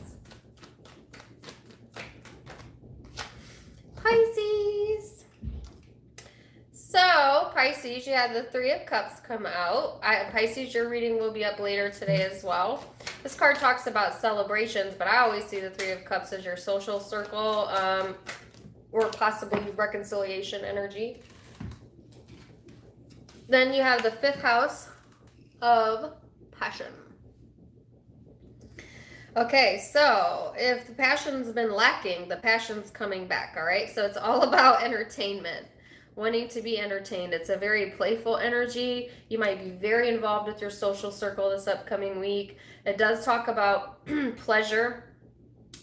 So, Pisces, Pisces, you had the Three of Cups come out. Pisces, your reading will be up later today as well. This card talks about celebrations, but I always see the Three of Cups as your social circle, or possibly reconciliation energy. Then you have the 5th house of passion. Okay, so if the passion's been lacking, the passion's coming back, all right? So it's all about entertainment, wanting to be entertained. It's a very playful energy. You might be very involved with your social circle this upcoming week. It does talk about pleasure,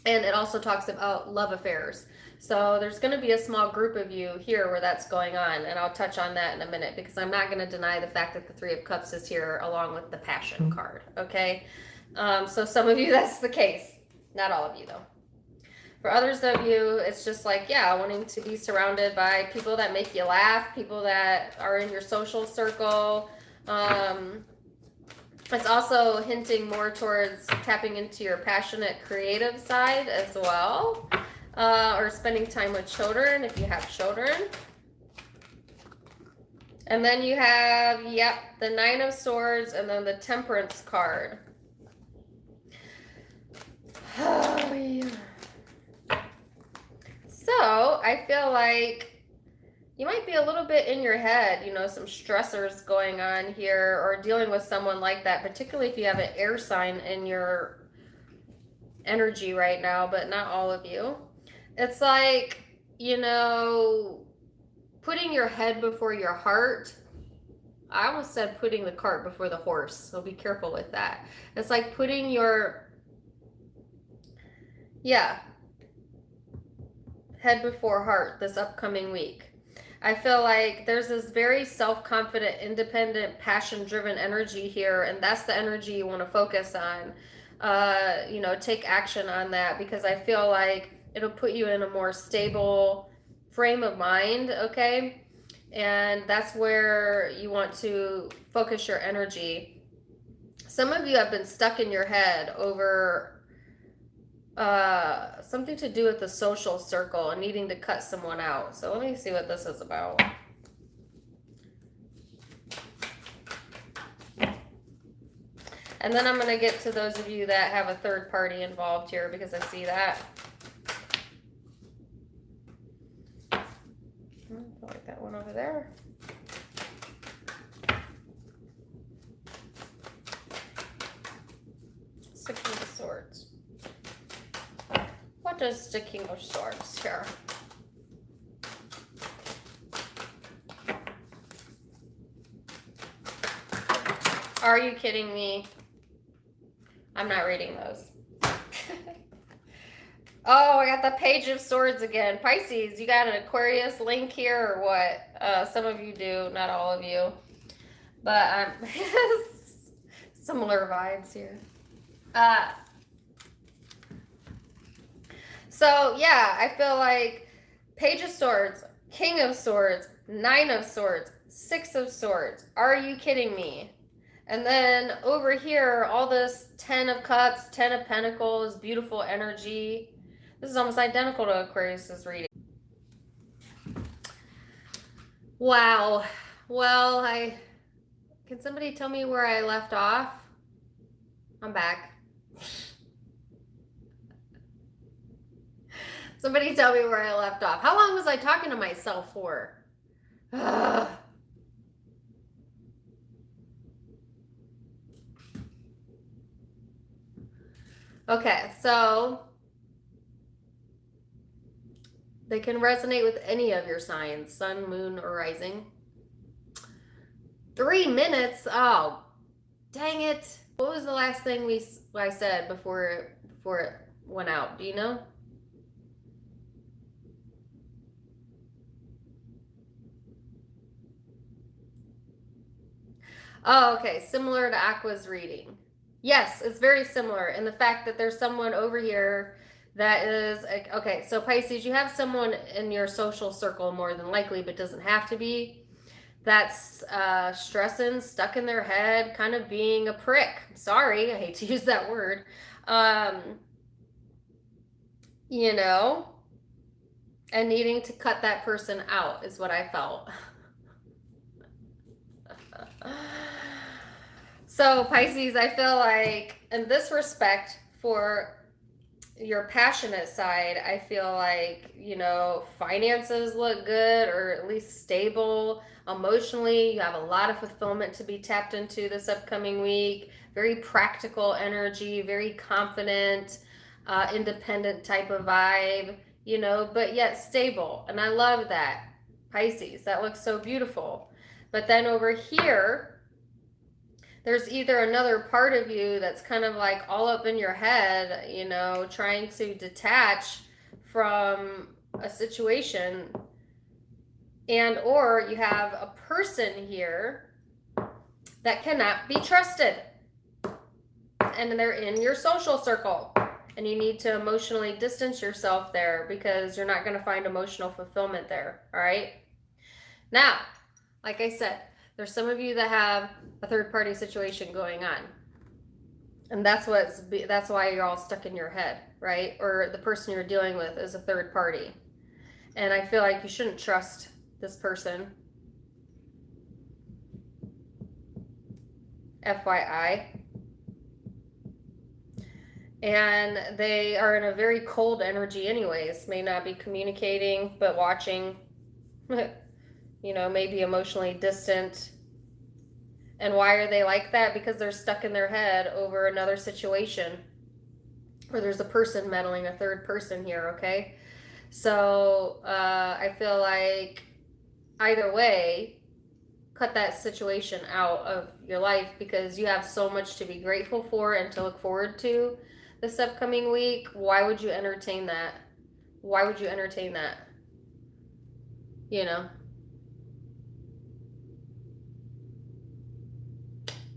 and it also talks about love affairs. So there's going to be a small group of you here where that's going on, and I'll touch on that in a minute because I'm not going to deny the fact that the Three of Cups is here along with the Passion card, okay? So some of you, that's the case. Not all of you, though. For others of you, it's just like, yeah, wanting to be surrounded by people that make you laugh, people that are in your social circle. It's also hinting more towards tapping into your passionate creative side as well, or spending time with children if you have children. And then you have, yep, the Nine of Swords and then the Temperance card. Oh, yeah. So I feel like you might be a little bit in your head, you know, some stressors going on here, or dealing with someone like that, particularly if you have an air sign in your energy right now, but not all of you. It's like, you know, putting your head before your heart. I almost said putting the cart before the horse, so be careful with that. It's like putting your head before heart this upcoming week. I feel like there's this very self-confident, independent, passion-driven energy here, and that's the energy you want to focus on. You know, take action on that, because I feel like it'll put you in a more stable frame of mind, okay? And that's where you want to focus your energy. Some of you have been stuck in your head over something to do with the social circle and needing to cut someone out. So let me see what this is about. And then I'm going to get to those of you that have a third party involved here, because I see that. I feel like that one over there. Six of Swords. What is the King of Swords here? Are you kidding me? I'm not reading those. Oh, I got the Page of Swords again. Pisces, you got an Aquarius link here or what? Some of you do, not all of you. But similar vibes here. So, yeah, I feel like Page of Swords, King of Swords, Nine of Swords, Six of Swords. Are you kidding me? And then over here, all this 10 of Cups, 10 of Pentacles, beautiful energy. This is almost identical to Aquarius's reading. Wow. Well, can somebody tell me where I left off? I'm back. Somebody tell me where I left off. How long was I talking to myself for? Ugh. Okay, so they can resonate with any of your signs, sun, moon, or rising. 3 minutes? Oh, dang it. What was the last thing I said before it went out? Do you know? Oh, okay. Similar to Aqua's reading. Yes, it's very similar in the fact that there's someone over here that is, okay, so Pisces, you have someone in your social circle more than likely, but doesn't have to be, that's stressing, stuck in their head, kind of being a prick. Sorry, I hate to use that word. You know, and needing to cut that person out is what I felt. So Pisces, I feel like in this respect, for your passionate side, I feel like, you know, finances look good or at least stable. Emotionally, you have a lot of fulfillment to be tapped into this upcoming week. Very practical energy, very confident, independent type of vibe, you know, but yet stable. And I love that. Pisces, that looks so beautiful. But then over here, there's either another part of you that's kind of like all up in your head, you know, trying to detach from a situation, and or you have a person here that cannot be trusted, and they're in your social circle, and you need to emotionally distance yourself there because you're not going to find emotional fulfillment there. All right, now, like I said, there's some of you that have a third party situation going on. And that's why you're all stuck in your head, right? Or the person you're dealing with is a third party. And I feel like you shouldn't trust this person. FYI. And they are in a very cold energy anyways. May not be communicating, but watching. You know, maybe emotionally distant. And why are they like that? Because they're stuck in their head over another situation. Or there's a person meddling, a third person here, okay? So I feel like either way, cut that situation out of your life because you have so much to be grateful for and to look forward to this upcoming week. Why would you entertain that? Why would you entertain that? You know?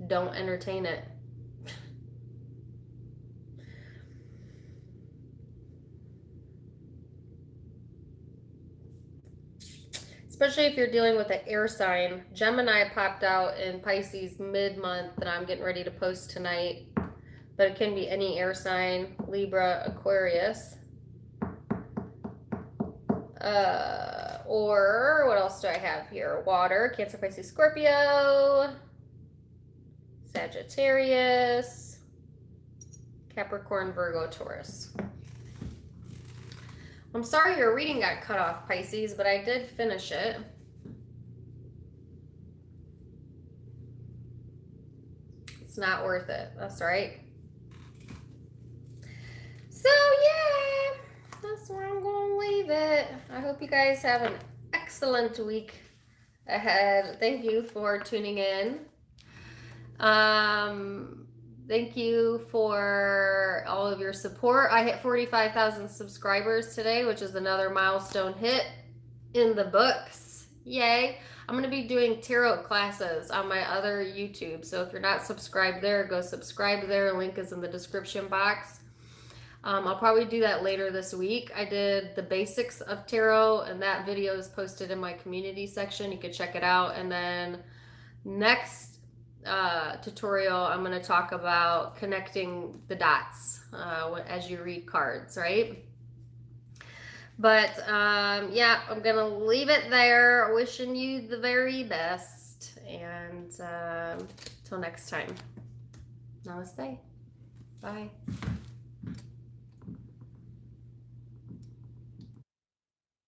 Don't entertain it. Especially if you're dealing with an air sign. Gemini popped out in Pisces mid-month that I'm getting ready to post tonight. But it can be any air sign. Libra, Aquarius. Or what else do I have here? Water, Cancer, Pisces, Scorpio. Sagittarius, Capricorn, Virgo, Taurus. I'm sorry your reading got cut off, Pisces, but I did finish it. It's not worth it. That's right. So, yeah, that's where I'm going to leave it. I hope you guys have an excellent week ahead. Thank you for tuning in. Thank you for all of your support. I hit 45,000 subscribers today, which is another milestone hit in the books. Yay. I'm going to be doing tarot classes on my other YouTube. So if you're not subscribed there, go subscribe there. Link is in the description box. I'll probably do that later this week. I did the basics of tarot, and that video is posted in my community section. You can check it out. And then next tutorial, I'm going to talk about connecting the dots as you read cards, right? But yeah, I'm going to leave it there. Wishing you the very best. And till next time, namaste. Bye.